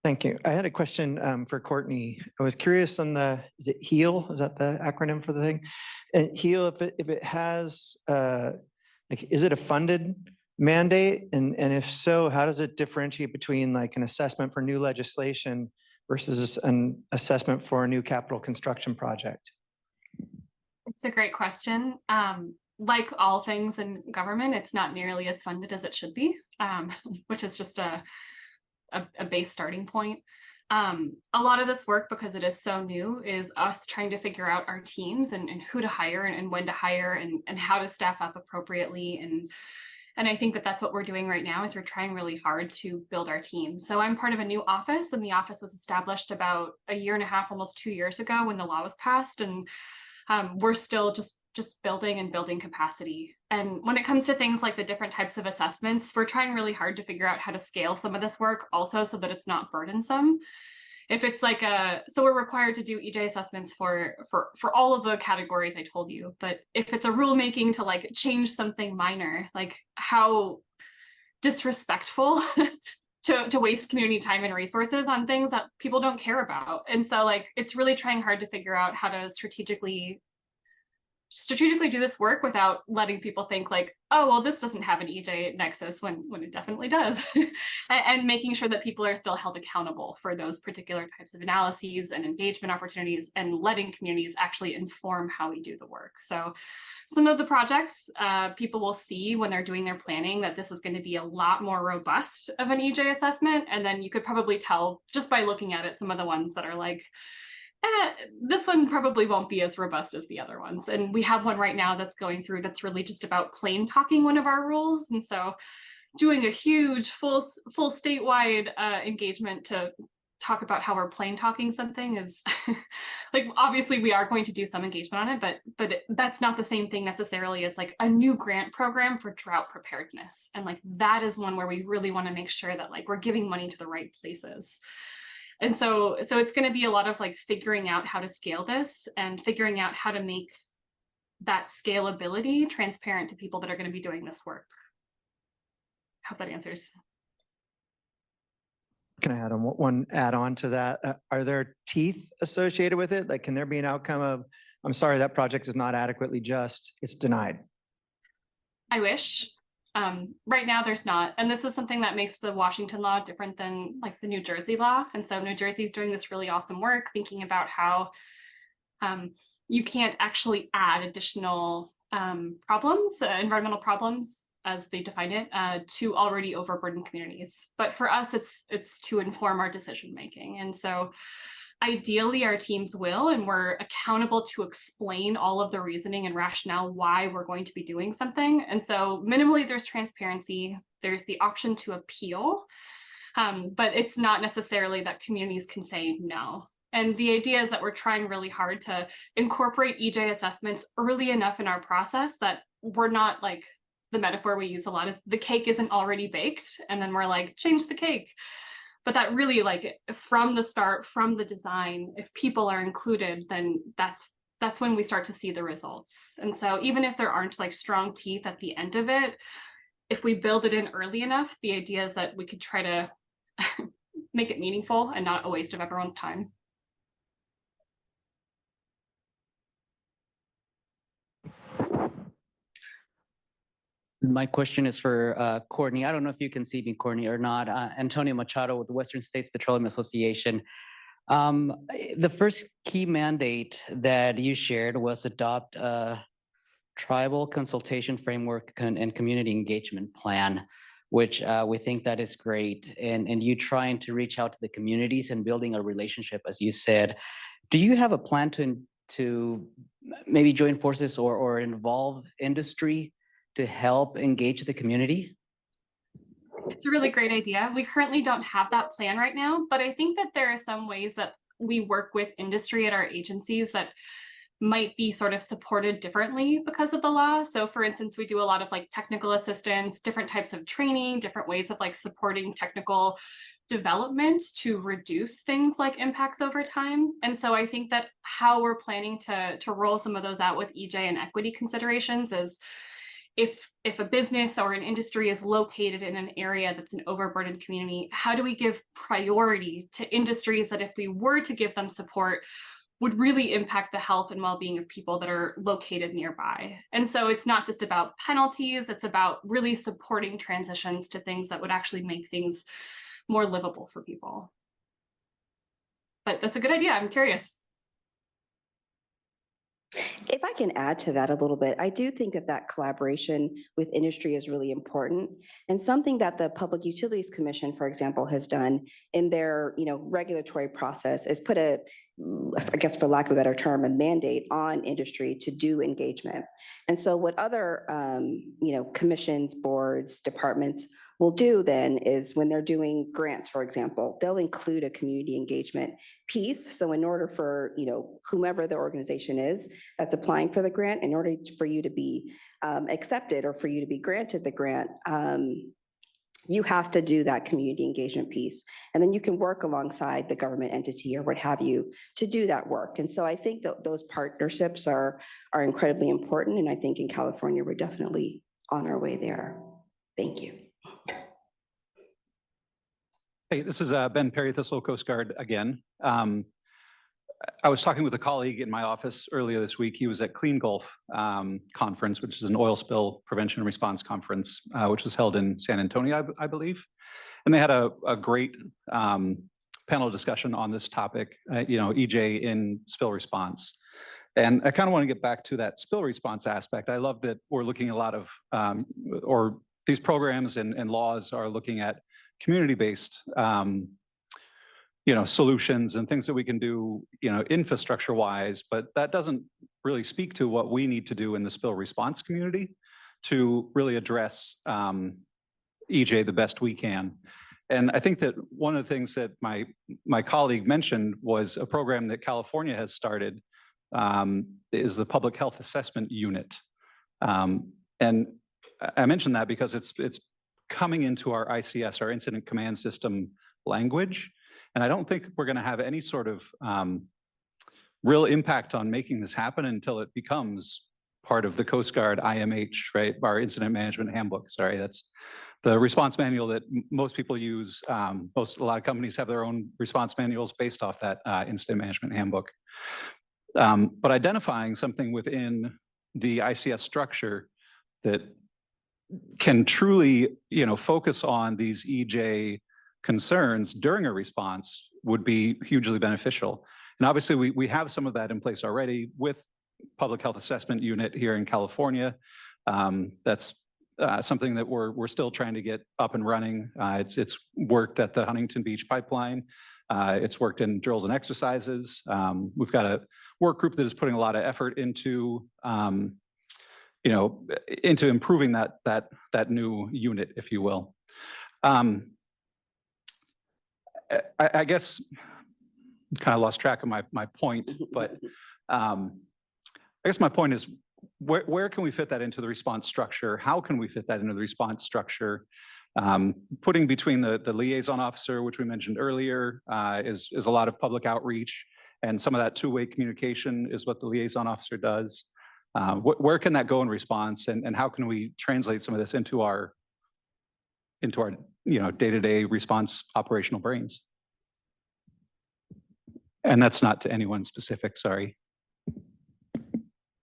Thank you. I had a question for Courtney. I was curious on is it HEAL? Is that the acronym for the thing? And HEAL, if it has, like, is it a funded mandate? And if so, how does it differentiate between like an assessment for new legislation versus an assessment for a new capital construction project? It's a great question. Like all things in government, it's not nearly as funded as it should be, which is just a base starting point. A lot of this work, because it is so new, is us trying to figure out our teams and who to hire and when to hire and how to staff up appropriately. And I think that that's what we're doing right now, is we're trying really hard to build our team. So I'm part of a new office, and the office was established about 1.5 years, almost 2 years ago, when the law was passed. And we're still just building and building capacity. And when it comes to things like the different types of assessments, we're trying really hard to figure out how to scale some of this work also, so that it's not burdensome. If it's like so we're required to do EJ assessments for all of the categories I told you, but if it's a rulemaking to like change something minor, like how disrespectful to waste community time and resources on things that people don't care about. And so like, it's really trying hard to figure out how to strategically do this work without letting people think like, oh, well, this doesn't have an EJ nexus when it definitely does. And making sure that people are still held accountable for those particular types of analyses and engagement opportunities, and letting communities actually inform how we do the work. So some of the projects, people will see when they're doing their planning that this is going to be a lot more robust of an EJ assessment. And then you could probably tell just by looking at it, some of the ones that are like, this one probably won't be as robust as the other ones. And we have one right now that's going through that's really just about plain talking one of our rules. And so doing a huge full statewide engagement to talk about how we're plain talking something is like, obviously we are going to do some engagement on it, but that's not the same thing necessarily as like a new grant program for drought preparedness. And like, that is one where we really want to make sure that like we're giving money to the right places. And so it's going to be a lot of like figuring out how to scale this and figuring out how to make that scalability transparent to people that are going to be doing this work. I hope that answers. Can I add one add-on to that? Are there teeth associated with it? Like, can there be an outcome of, I'm sorry, that project is not adequately just, it's denied? I wish. Right now there's not. And this is something that makes the Washington law different than like the New Jersey law. And so New Jersey is doing this really awesome work thinking about how you can't actually add additional problems, environmental problems as they define it, to already overburdened communities. But for us, it's to inform our decision making. And so ideally our teams will, and we're accountable to explain all of the reasoning and rationale why we're going to be doing something. And so minimally there's transparency, there's the option to appeal, but it's not necessarily that communities can say no. And the idea is that we're trying really hard to incorporate EJ assessments early enough in our process that we're not like, the metaphor we use a lot is the cake isn't already baked and then we're like, change the cake. But that really, like, from the start, from the design, if people are included, then that's when we start to see the results. And so even if there aren't like strong teeth at the end of it, if we build it in early enough, the idea is that we could try to make it meaningful and not a waste of everyone's time. My question is for Courtney. I don't know if you can see me, Courtney, or not. Antonio Machado with the Western States Petroleum Association. The first key mandate that you shared was adopt a tribal consultation framework and community engagement plan, which we think that is great. And you trying to reach out to the communities and building a relationship, as you said. Do you have a plan to maybe join forces or involve industry to help engage the community? It's a really great idea. We currently don't have that plan right now, but I think that there are some ways that we work with industry at our agencies that might be sort of supported differently because of the law. So for instance, we do a lot of like technical assistance, different types of training, different ways of like supporting technical development to reduce things like impacts over time. And so I think that how we're planning to roll some of those out with EJ and equity considerations is if a business or an industry is located in an area that's an overburdened community, how do we give priority to industries that if we were to give them support would really impact the health and well-being of people that are located nearby? And so it's not just about penalties, it's about really supporting transitions to things that would actually make things more livable for people. But that's a good idea, I'm curious. If I can add to that a little bit, I do think that collaboration with industry is really important, and something that the Public Utilities Commission, for example, has done in their regulatory process is put I guess for lack of a better term, a mandate on industry to do engagement. And so what other commissions, boards, departments will do then is when they're doing grants, for example, they'll include a community engagement piece. So in order for whomever the organization is that's applying for the grant, in order for you to be accepted or for you to be granted the grant, you have to do that community engagement piece. And then you can work alongside the government entity or what have you to do that work. And so I think that those partnerships are incredibly important. And I think in California, we're definitely on our way there. Thank you. Hey, this is Ben Perry, Thistle Coast Guard again. I was talking with a colleague in my office earlier this week. He was at Clean Gulf conference, which is an oil spill prevention and response conference, which was held in San Antonio, I believe. And they had a great panel discussion on this topic, EJ in spill response. And I kind of want to get back to that spill response aspect. I love that we're looking at a lot of, or these programs and laws are looking at community-based solutions and things that we can do, infrastructure-wise, but that doesn't really speak to what we need to do in the spill response community to really address EJ the best we can. And I think that one of the things that my colleague mentioned was a program that California has started is the Public Health Assessment Unit. And I mentioned that because it's coming into our ICS, our Incident Command System language. And I don't think we're going to have any sort of real impact on making this happen until it becomes part of the Coast Guard IMH, right? Our Incident Management Handbook. Sorry, that's the response manual that most people use. A lot of companies have their own response manuals based off that Incident Management Handbook. But identifying something within the ICS structure that can truly, focus on these EJ concerns during a response would be hugely beneficial. And obviously we have some of that in place already with Public Health Assessment Unit here in California. That's something that we're still trying to get up and running. It's worked at the Huntington Beach pipeline. It's worked in drills and exercises. We've got a work group that is putting a lot of effort into into improving that new unit, if you will. I guess kind of lost track of my point, but I guess my point is where can we fit that into the response structure? How can we fit that into the response structure? Putting between the liaison officer, which we mentioned earlier, is a lot of public outreach, and some of that two-way communication is what the liaison officer does. Where can that go in response, and how can we translate some of this into our day-to-day response operational brains? And that's not to anyone specific, sorry.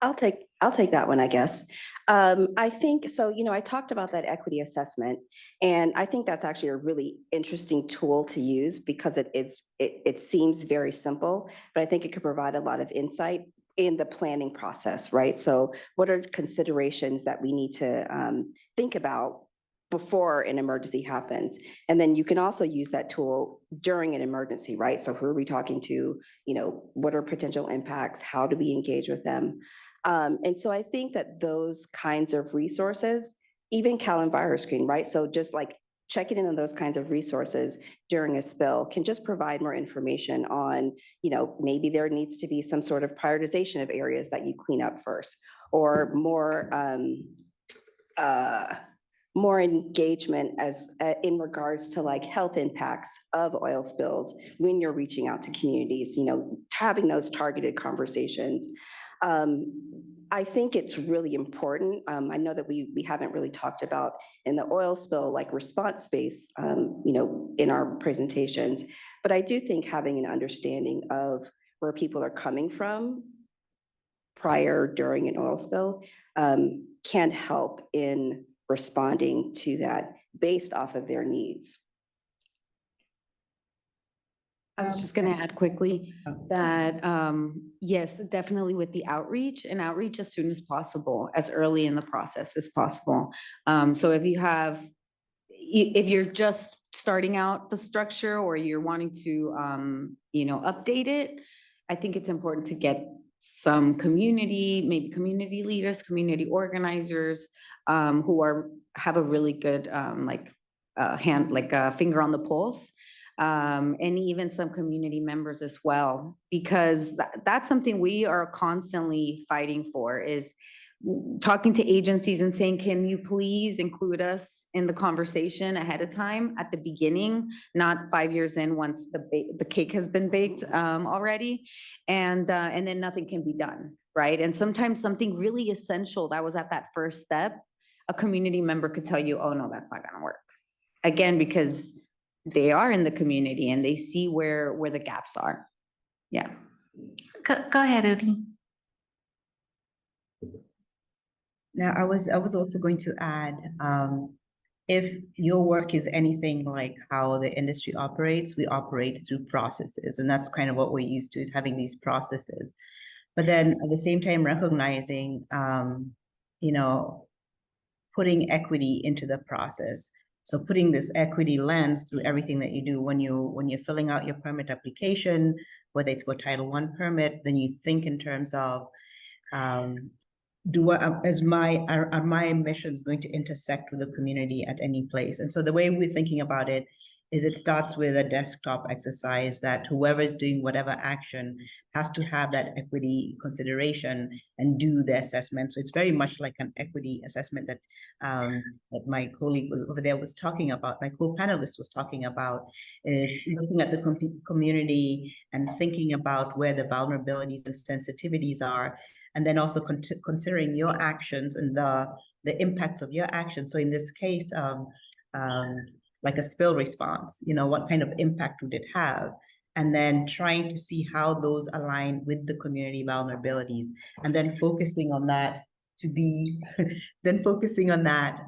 I'll take that one, I guess. I think so. I talked about that equity assessment, and I think that's actually a really interesting tool to use because it seems very simple, but I think it could provide a lot of insight in the planning process, right? So, what are considerations that we need to think about before an emergency happens? And then you can also use that tool during an emergency, right? So, who are we talking to? What are potential impacts? How do we engage with them? And so I think that those kinds of resources, even Cal EnviroScreen, right? So just like checking in on those kinds of resources during a spill can just provide more information on, maybe there needs to be some sort of prioritization of areas that you clean up first, or more engagement in regards to like health impacts of oil spills when you're reaching out to communities, having those targeted conversations. I think it's really important. I know that we haven't really talked about in the oil spill like response space, in our presentations, but I do think having an understanding of where people are coming from prior, during an oil spill can help in responding to that based off of their needs. I was just going to add quickly that, yes, definitely with the outreach as soon as possible, as early in the process as possible. So if you're just starting out the structure or you're wanting to, update it, I think it's important to get some maybe community leaders, community organizers, who have a really good, finger on the pulse. And even some community members as well, because that's something we are constantly fighting for, is talking to agencies and saying, can you please include us in the conversation ahead of time at the beginning, not 5 years in once the cake has been baked already, and then nothing can be done, right? And sometimes something really essential that was at that first step, a community member could tell you, oh no, that's not gonna work. Again, because they are in the community and they see where the gaps are. Yeah. Go ahead, Udi. Now, I was also going to add, if your work is anything like how the industry operates, we operate through processes, and that's kind of what we're used to, is having these processes. But then at the same time, recognizing, putting equity into the process. So putting this equity lens through everything that you do when you're filling out your permit application, whether it's for Title I permit, then you think in terms of, are my emissions going to intersect with the community at any place? And so the way we're thinking about it is it starts with a desktop exercise that whoever is doing whatever action has to have that equity consideration and do the assessment. So it's very much like an equity assessment that my colleague over there was talking about, my co-panelist was talking about, is looking at the community and thinking about where the vulnerabilities and sensitivities are, and then also considering your actions and the impacts of your actions. So in this case, like a spill response, what kind of impact would it have? And then trying to see how those align with the community vulnerabilities, and then focusing on that to be, then focusing on that,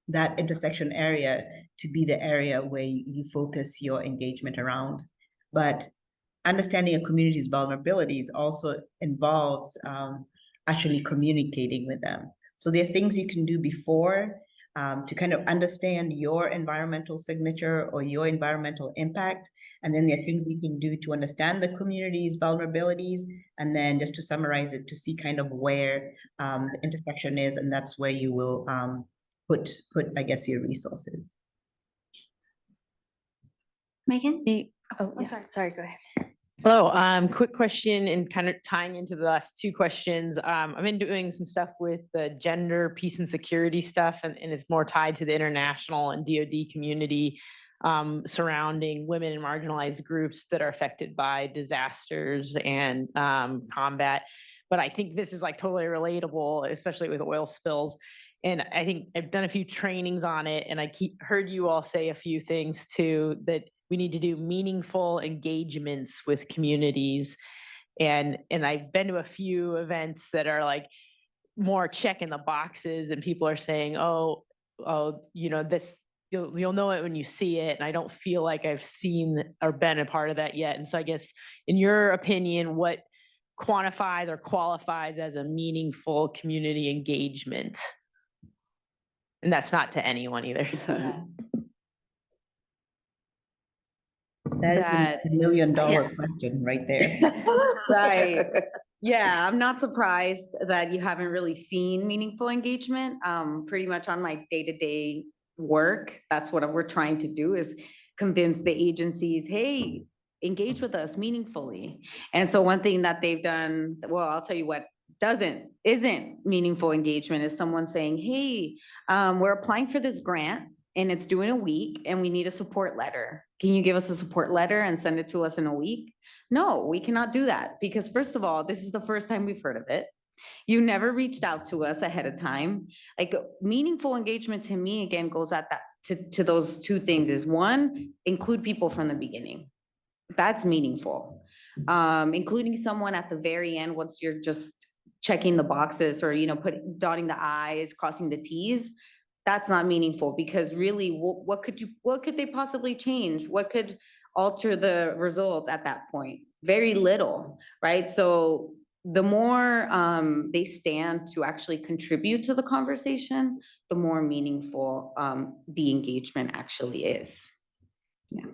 that intersection area to be the area where you focus your engagement around. But understanding a community's vulnerabilities also involves actually communicating with them. So there are things you can do before to kind of understand your environmental signature or your environmental impact. And then there are things you can do to understand the community's vulnerabilities. And then just to summarize it, to see kind of where the intersection is, and that's where you will put, I guess, your resources. Megan? Oh, I'm sorry, go ahead. hello. Quick question and kind of tying into the last two questions. I've been doing some stuff with the gender, peace and security stuff, and it's more tied to the international and DoD community surrounding women and marginalized groups that are affected by disasters and combat. But I think this is like totally relatable, especially with oil spills. And I think I've done a few trainings on it, and I heard you all say a few things too, that we need to do meaningful engagements with communities. And I've been to a few events that are like more checking the boxes, and people are saying, oh, you know, this, you'll know it when you see it. And I don't feel like I've seen or been a part of that yet. And so I guess, in your opinion, what quantifies or qualifies as a meaningful community engagement? And that's not to anyone either. So. That is a $1 million question right there. Right. Yeah, I'm not surprised that you haven't really seen meaningful engagement. Pretty much on my day-to-day work, that's what we're trying to do, is convince the agencies, hey, engage with us meaningfully. And so one thing that they've done, well, I'll tell you what isn't meaningful engagement, is someone saying, hey, we're applying for this grant and it's due in a week and we need a support letter. Can you give us a support letter and send it to us in a week? No, we cannot do that, because first of all, this is the first time we've heard of it. You never reached out to us ahead of time. Like, meaningful engagement to me, again, goes at that to those two things. Is one, include people from the beginning. That's meaningful. Including someone at the very end, once you're just checking the boxes, or, you know, dotting the I's, crossing the T's, that's not meaningful, because really, what could they possibly change? What could alter the result at that point? Very little, right? So the more they stand to actually contribute to the conversation, the more meaningful the engagement actually is. Yeah.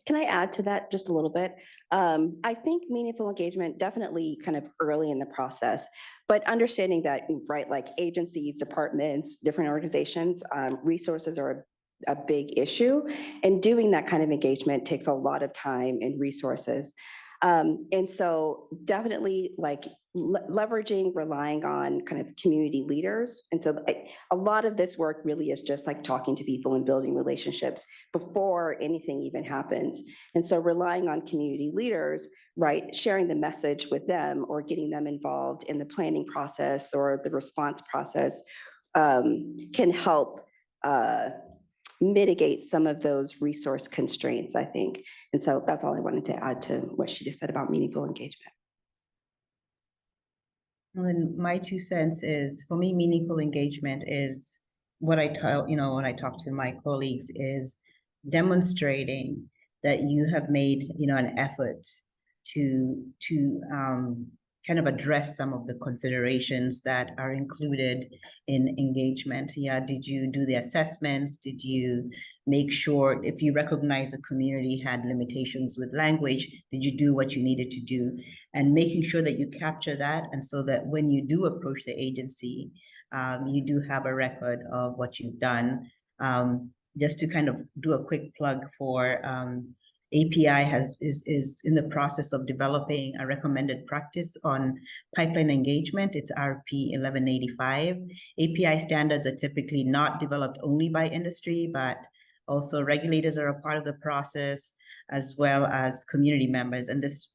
Can I add to that just a little bit? I think meaningful engagement definitely kind of early in the process, but understanding that, right, like agencies, departments, different organizations, resources are a big issue, and doing that kind of engagement takes a lot of time and resources. And so definitely like leveraging, relying on kind of community leaders. And so a lot of this work really is just like talking to people and building relationships before anything even happens. And so relying on community leaders, right, sharing the message with them or getting them involved in the planning process or the response process can help mitigate some of those resource constraints, I think. And so that's all I wanted to add to what she just said about meaningful engagement. And my 2 cents is, for me, meaningful engagement is what I tell, you know, when I talk to my colleagues, is demonstrating that you have made, you know, an effort to kind of address some of the considerations that are included in engagement. Yeah, did you do the assessments? Did you make sure, if you recognize the community had limitations with language, did you do what you needed to do? And making sure that you capture that, and so that when you do approach the agency, you do have a record of what you've done. Just to kind of do a quick plug for API is in the process of developing a recommended practice on pipeline engagement. It's RP 1185. API standards are typically not developed only by industry, but also regulators are a part of the process, as well as community members. And this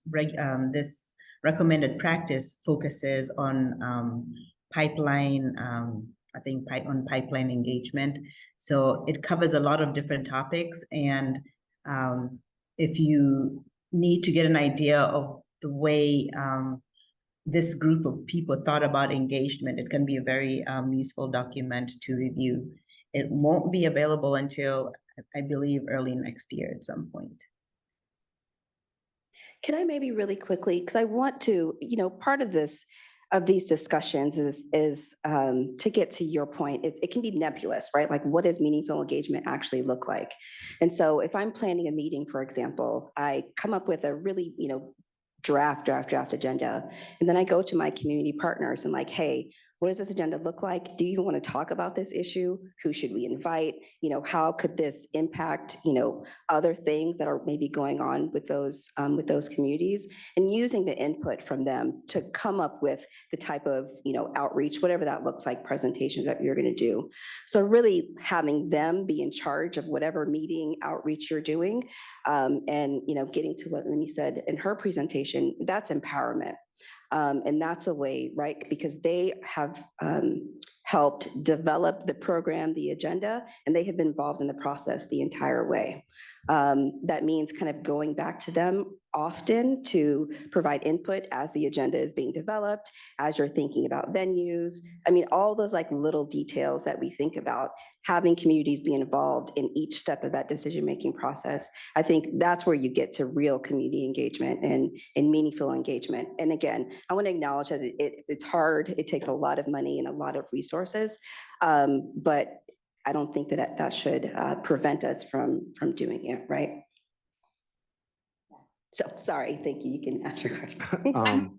recommended practice focuses on pipeline, I think on pipeline engagement. So it covers a lot of different topics, and if you need to get an idea of the way this group of people thought about engagement. It can be a very useful document to review. It won't be available until, I believe, early next year at some point. Can I maybe really quickly, because I want to, part of these discussions is to get to your point, it can be nebulous, right? Like, what does meaningful engagement actually look like? And so if I'm planning a meeting, for example, I come up with a really, draft agenda, and then I go to my community partners and like, hey, what does this agenda look like? Do you even want to talk about this issue? Who should we invite? How could this impact, other things that are maybe going on with those communities, and using the input from them to come up with the type of, outreach, whatever that looks like, presentations that you're going to do. So really having them be in charge of whatever meeting outreach you're doing, and, getting to what Uni said in her presentation, that's empowerment. And that's a way, right? Because they have helped develop the program, the agenda, and they have been involved in the process the entire way. That means kind of going back to them often to provide input as the agenda is being developed, as you're thinking about venues. I mean, all those like little details that we think about, having communities be involved in each step of that decision-making process. I think that's where you get to real community engagement and meaningful engagement. And again, I want to acknowledge that it's hard. It takes a lot of money and a lot of resources, but I don't think that should prevent us from doing it, right? So sorry, thank you. You can ask your question.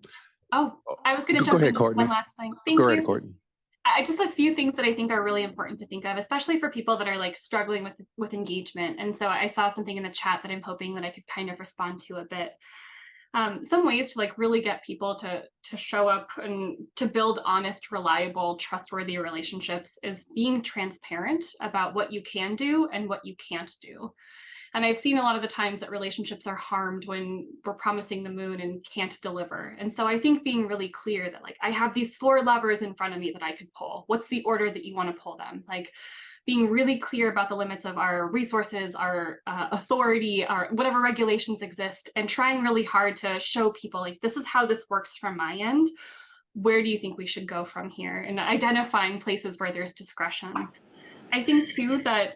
I was going to Go jump ahead, in just Courtney. one last thing. Thank Go you. ahead, Courtney. Just a few things that I think are really important to think of, especially for people that are like struggling with engagement. And so I saw something in the chat that I'm hoping that I could kind of respond to a bit. Some ways to like really get people to show up and to build honest, reliable, trustworthy relationships is being transparent about what you can do and what you can't do. And I've seen a lot of the times that relationships are harmed when we're promising the moon and can't deliver. And so I think being really clear that like, I have these 4 levers in front of me that I could pull. What's the order that you want to pull them? Like being really clear about the limits of our resources, our authority, our whatever regulations exist, and trying really hard to show people like, this is how this works from my end. Where do you think we should go from here? And identifying places where there's discretion. I think too that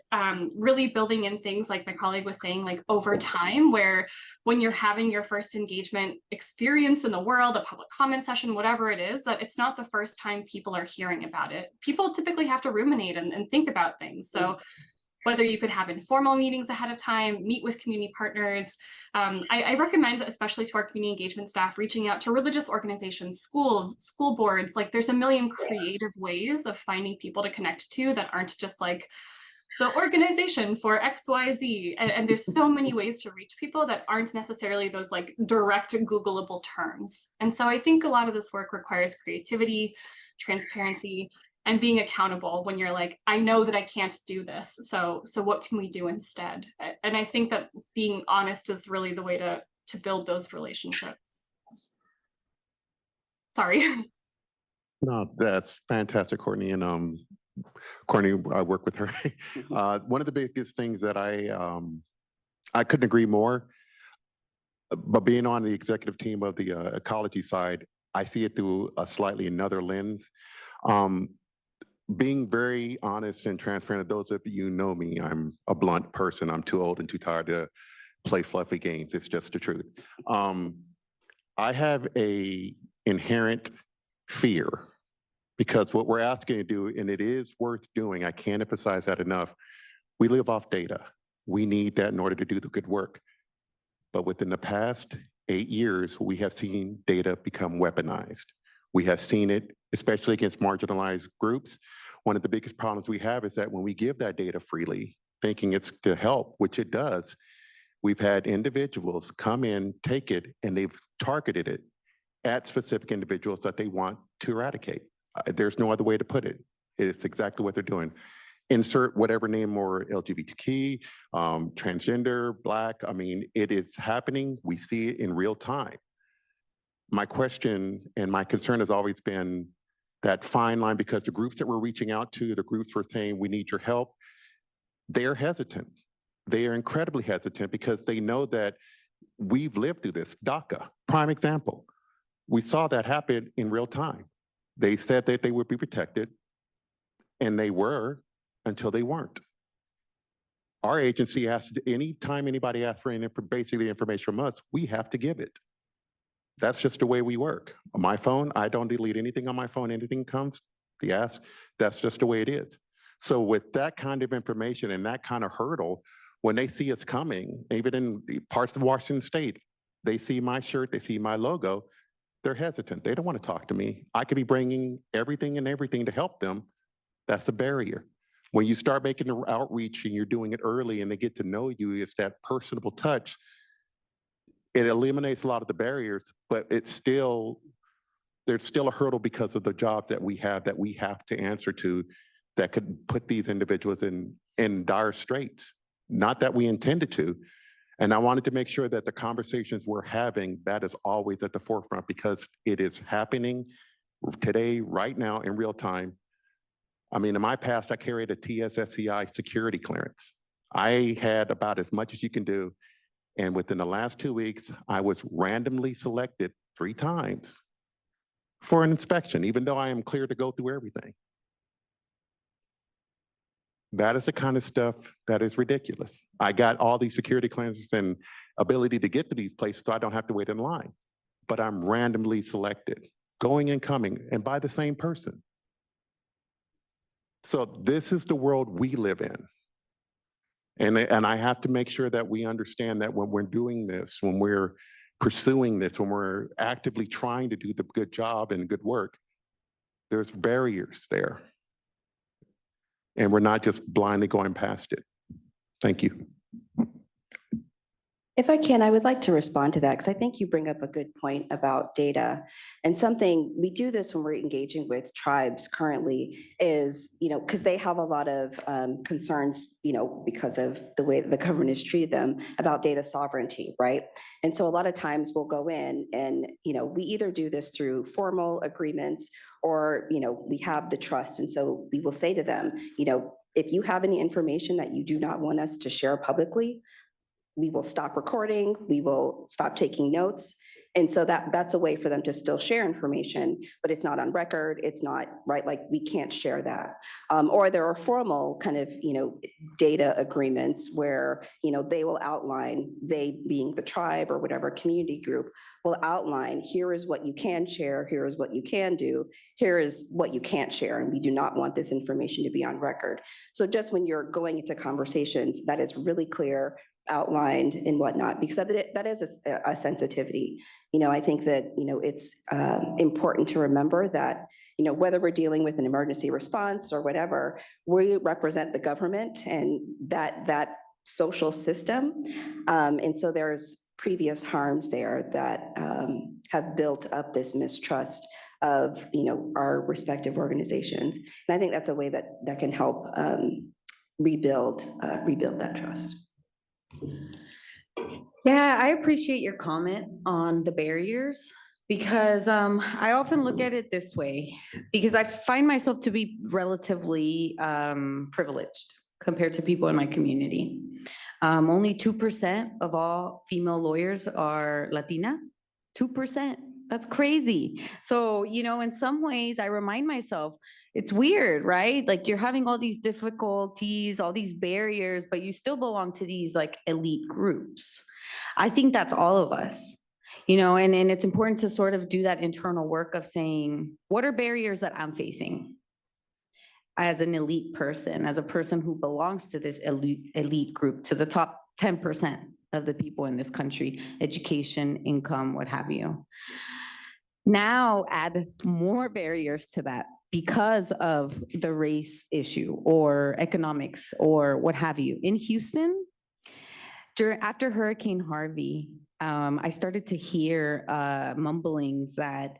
really building in things like my colleague was saying, like over time, where when you're having your first engagement experience in the world, a public comment session, whatever it is, that it's not the first time people are hearing about it. People typically have to ruminate and think about things. So whether you could have informal meetings ahead of time, meet with community partners. I recommend, especially to our community engagement staff, reaching out to religious organizations, schools, school boards. Like there's a million creative ways of finding people to connect to that aren't just like the organization for XYZ. And there's so many ways to reach people that aren't necessarily those like direct Googleable terms. And so I think a lot of this work requires creativity, transparency, and being accountable when you're like, I know that I can't do this. So what can we do instead? And I think that being honest is really the way to build those relationships. Sorry. No, that's fantastic, Courtney. And Courtney, I work with her. One of the biggest things that I couldn't agree more, but being on the executive team of the ecology side, I see it through a slightly another lens. Being very honest and transparent, those of you know me, I'm a blunt person. I'm too old and too tired to play fluffy games. It's just the truth. I have a inherent fear because what we're asking you to do, and it is worth doing, I can't emphasize that enough, we live off data. We need that in order to do the good work. But within the past 8 years, we have seen data become weaponized. We have seen it, especially against marginalized groups. One of the biggest problems we have is that when we give that data freely, thinking it's to help, which it does, we've had individuals come in, take it, and they've targeted it at specific individuals that they want to eradicate. There's no other way to put it. It's exactly what they're doing. Insert whatever name or LGBTQ, transgender, Black. I mean, it is happening. We see it in real time. My question and my concern has always been that fine line, because the groups that we're reaching out to, the groups we're saying we need your help, they're hesitant. They are incredibly hesitant because they know that we've lived through this. DACA, prime example. We saw that happen in real time. They said that they would be protected, and they were until they weren't. Our agency asked, anytime anybody asks for basically information from us, we have to give it. That's just the way we work. On my phone, I don't delete anything on my phone. Anything comes, the ask, that's just the way it is. So with that kind of information and that kind of hurdle, when they see us coming, even in the parts of Washington State, they see my shirt, they see my logo, they're hesitant. They don't want to talk to me. I could be bringing everything to help them. That's the barrier. When you start making the outreach and you're doing it early and they get to know you, it's that personable touch. It eliminates a lot of the barriers, but there's still a hurdle because of the jobs that we have to answer to that could put these individuals in dire straits. Not that we intended to. And I wanted to make sure that the conversations we're having, that is always at the forefront because it is happening today, right now, in real time. I mean, in my past, I carried a TSSCI security clearance. I had about as much as you can do. And within the last 2 weeks, I was randomly selected 3 times for an inspection, even though I am clear to go through everything. That is the kind of stuff that is ridiculous. I got all these security clearances and ability to get to these places so I don't have to wait in line. But I'm randomly selected, going and coming, and by the same person. So this is the world we live in. And I have to make sure that we understand that when we're doing this, when we're pursuing this, when we're actively trying to do the good job and good work, there's barriers there. And we're not just blindly going past it. Thank you. If I can, I would like to respond to that because I think you bring up a good point about data. And something, we do this when we're engaging with tribes currently is, because they have a lot of concerns, because of the way that the government has treated them about data sovereignty, right? And so a lot of times we'll go in and, we either do this through formal agreements or, we have the trust. And so we will say to them, if you have any information that you do not want us to share publicly, we will stop recording, we will stop taking notes. And so that's a way for them to still share information, but it's not on record, it's not, right, like we can't share that. Or there are formal kind of, data agreements where, they will outline, they being the tribe or whatever community group, will outline, here is what you can share, here is what you can do, here is what you can't share, and we do not want this information to be on record. So just when you're going into conversations, that is really clear, outlined and whatnot, because that is a sensitivity. I think that, it's important to remember that, whether we're dealing with an emergency response or whatever, we represent the government and that social system. And so there's previous harms there that have built up this mistrust of, our respective organizations. And I think that's a way that can help rebuild that trust. Yeah, I appreciate your comment on the barriers because I often look at it this way because I find myself to be relatively privileged compared to people in my community. Only 2% of all female lawyers are Latina. 2%. That's crazy. So, in some ways I remind myself, it's weird, right? Like you're having all these difficulties, all these barriers, but you still belong to these like elite groups. I think that's all of us, and it's important to sort of do that internal work of saying, what are barriers that I'm facing as an elite person, as a person who belongs to this elite group, to the top 10% of the people in this country, education, income, what have you. Now add more barriers to that because of the race issue or economics or what have you. In Houston, after Hurricane Harvey, I started to hear mumblings that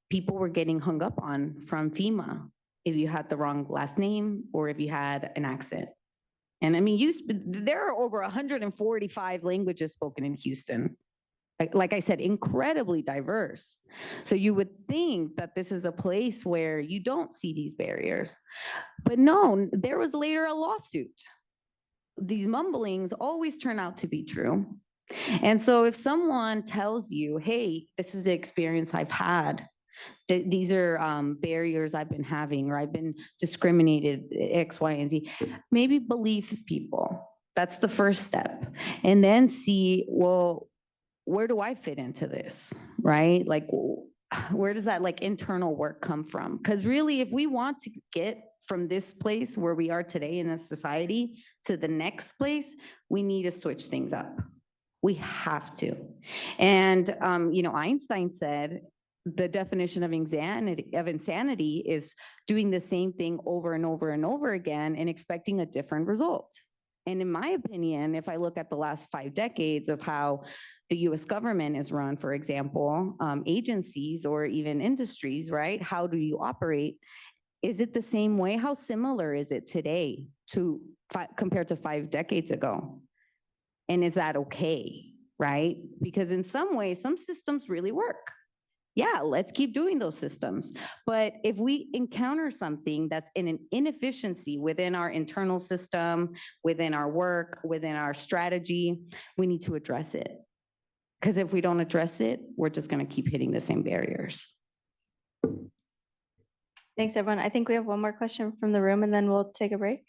people were getting hung up on from FEMA if you had the wrong last name or if you had an accent. And I mean, there are over 145 languages spoken in Houston. Like I said, incredibly diverse. So you would think that this is a place where you don't see these barriers. But no, there was later a lawsuit. These mumblings always turn out to be true. And so if someone tells you, hey, this is the experience I've had, these are barriers I've been having, or I've been discriminated X, Y, and Z, maybe believe people. That's the first step. And then see, well, where do I fit into this, right? Like, where does that like internal work come from? Because really, if we want to get from this place where we are today in a society to the next place, we need to switch things up. We have to. And, Einstein said the definition of insanity is doing the same thing over and over and over again and expecting a different result. And in my opinion, if I look at the last 5 decades of how the US government is run, for example, agencies or even industries, right? How do you operate? Is it the same way? How similar is it today to compared to 5 decades ago? And is that okay, right? Because in some ways, some systems really work. Yeah, let's keep doing those systems. But if we encounter something that's in an inefficiency within our internal system, within our work, within our strategy, we need to address it. Because if we don't address it, we're just going to keep hitting the same barriers. Thanks, everyone. I think we have one more question from the room, and then we'll take a break.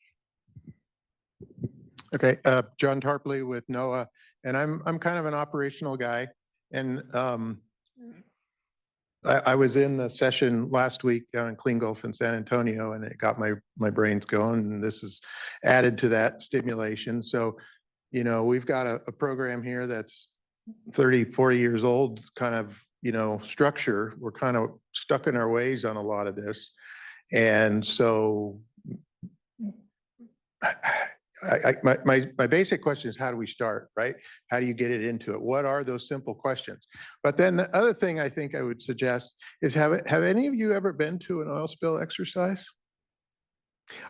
Okay, John Tarpley with NOAA, and I'm kind of an operational guy, and I was in the session last week down in Clean Gulf in San Antonio, and it got my brains going, and this is added to that stimulation. So, we've got a program here that's 30, 40 years old, kind of, structure. We're kind of stuck in our ways on a lot of this. And so my basic question is, how do we start, right? How do you get it into it? What are those simple questions? But then the other thing I think I would suggest is, have any of you ever been to an oil spill exercise?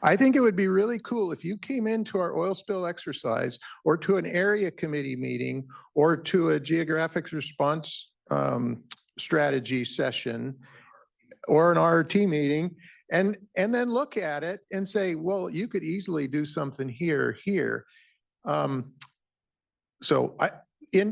I think it would be really cool if you came into our oil spill exercise, or to an area committee meeting, or to a geographic response strategy session, or an RT meeting, and then look at it and say, well, you could easily do something here. So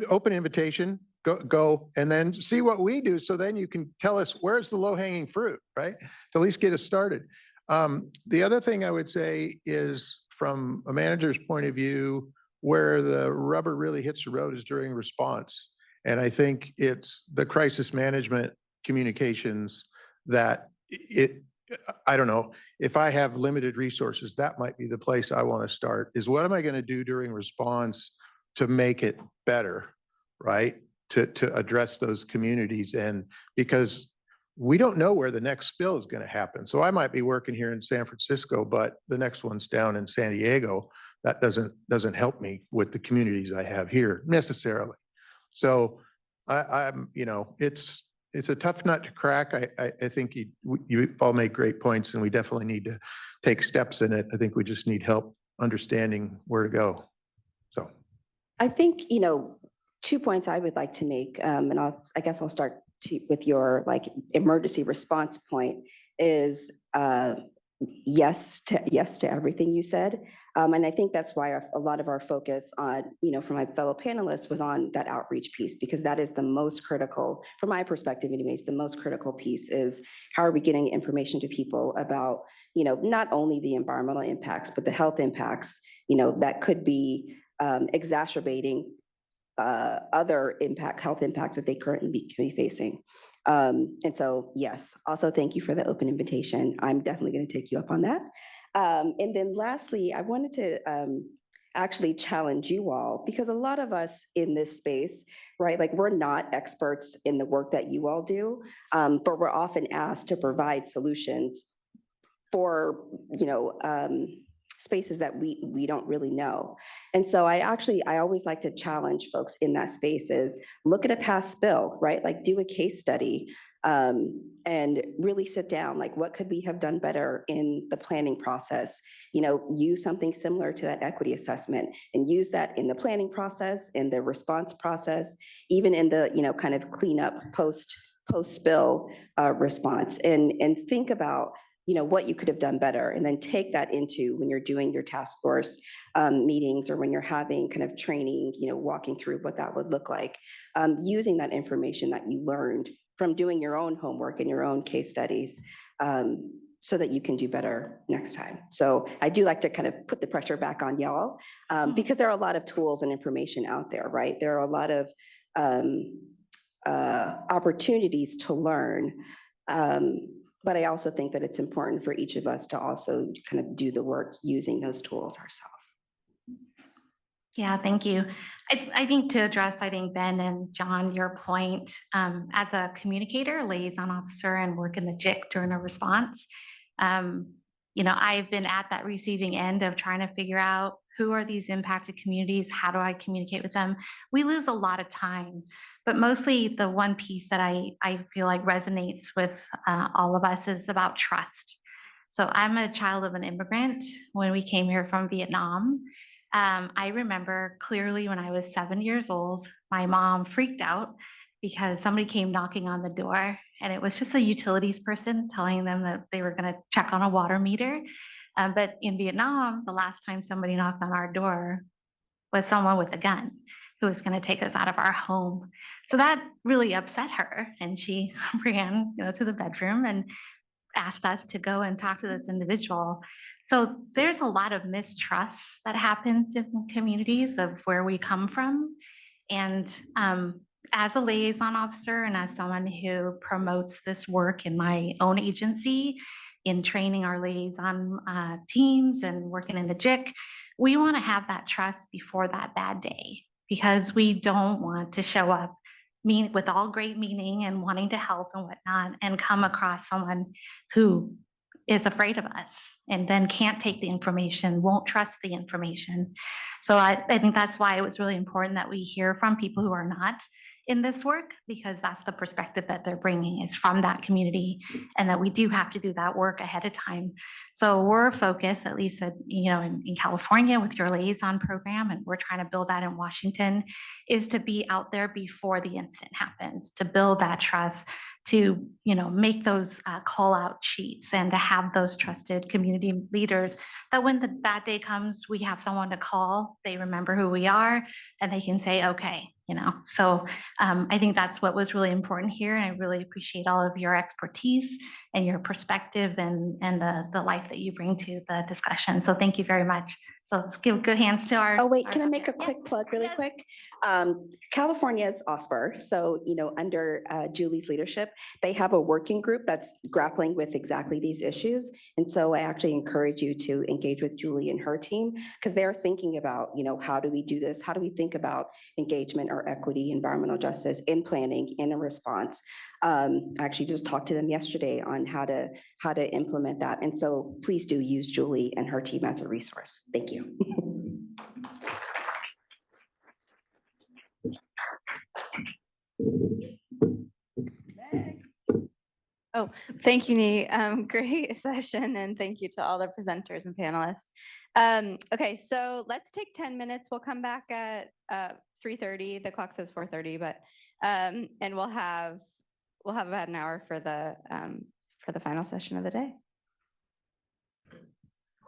open invitation, go, and then see what we do. So then you can tell us where's the low hanging fruit, right? To at least get us started. The other thing I would say is, from a manager's point of view, where the rubber really hits the road is during response. And I think it's the crisis management communications that I don't know, if I have limited resources, that might be the place I want to start, is what am I going to do during response to make it better, right? To address those communities. And because we don't know where the next spill is going to happen. So I might be working here in San Francisco, but the next one's down in San Diego. That doesn't help me with the communities I have here necessarily. So I'm, it's a tough nut to crack. I think you all make great points, and we definitely need to take steps in it. I think we just need help understanding where to go. So I think, 2 points I would like to make, and I guess I'll start with your emergency response point, is yes to everything you said. And I think that's why a lot of our focus on, from my fellow panelists, was on that outreach piece, because that is the most critical, from my perspective anyways, the most critical piece is, how are we getting information to people about, not only the environmental impacts, but the health impacts, that could be exacerbating other health impacts that they currently could be facing. And so, yes, also thank you for the open invitation. I'm definitely going to take you up on that. And then lastly, I wanted to actually challenge you all, because a lot of us in this space, right, we're not experts in the work that you all do, but we're often asked to provide solutions for, spaces that we don't really know. And so I always like to challenge folks in that space is, look at a past spill, right? Do a case study, and really sit down, what could we have done better in the planning process? Use something similar to that equity assessment, and use that in the planning process, in the response process, even in the, kind of cleanup post spill response, and think about what you could have done better, and then take that into when you're doing your task force meetings, or when you're having kind of training, walking through what that would look like, using that information that you learned from doing your own homework and your own case studies, so that you can do better next time. So I do like to kind of put the pressure back on y'all, because there are a lot of tools and information out there, right? There are a lot of opportunities to learn. But I also think that it's important for each of us to also kind of do the work using those tools ourselves. Yeah, thank you. I think to address, Ben and John, your point, as a communicator, liaison officer, and work in the JIC during a response, I've been at that receiving end of trying to figure out who are these impacted communities, how do I communicate with them? We lose a lot of time, but mostly the one piece that I feel like resonates with all of us is about trust. So I'm a child of an immigrant. When we came here from Vietnam, I remember clearly when I was 7 years old, my mom freaked out because somebody came knocking on the door, and it was just a utilities person telling them that they were going to check on a water meter. But in Vietnam, the last time somebody knocked on our door was someone with a gun who was going to take us out of our home. So that really upset her, and she ran, to the bedroom and asked us to go and talk to this individual. So there's a lot of mistrust that happens in communities of where we come from. And as a liaison officer and as someone who promotes this work in my own agency, in training our liaison teams and working in the JIC, we want to have that trust before that bad day, because we don't want to show up with all great meaning and wanting to help and whatnot, and come across someone who is afraid of us and then can't take the information, won't trust the information. So I think that's why it was really important that we hear from people who are not in this work, because that's the perspective that they're bringing is from that community, and that we do have to do that work ahead of time. So we're focused, at least in California with your liaison program, and we're trying to build that in Washington, is to be out there before the incident happens, to build that trust, to make those call out sheets, and to have those trusted community leaders that when the bad day comes, we have someone to call, they remember who we are, and they can say, okay, So I think that's what was really important here. And I really appreciate all of your expertise and your perspective and the life that you bring to the discussion. So thank you very much. So let's give good hands to our— Oh, wait, can I make a quick plug really quick? California's OSPR. So, under Julie's leadership, they have a working group that's grappling with exactly these issues. And so I actually encourage you to engage with Julie and her team, because they're thinking about, how do we do this? How do we think about engagement or equity, environmental justice in planning, in a response? I actually just talked to them yesterday on how to implement that. And so please do use Julie and her team as a resource. Thank you. Oh, thank you, Nee. Great session, and thank you to all the presenters and panelists. Okay, so let's take 10 minutes. We'll come back at 3:30. The clock says 4:30, but and we'll have about an hour for the final session of the day.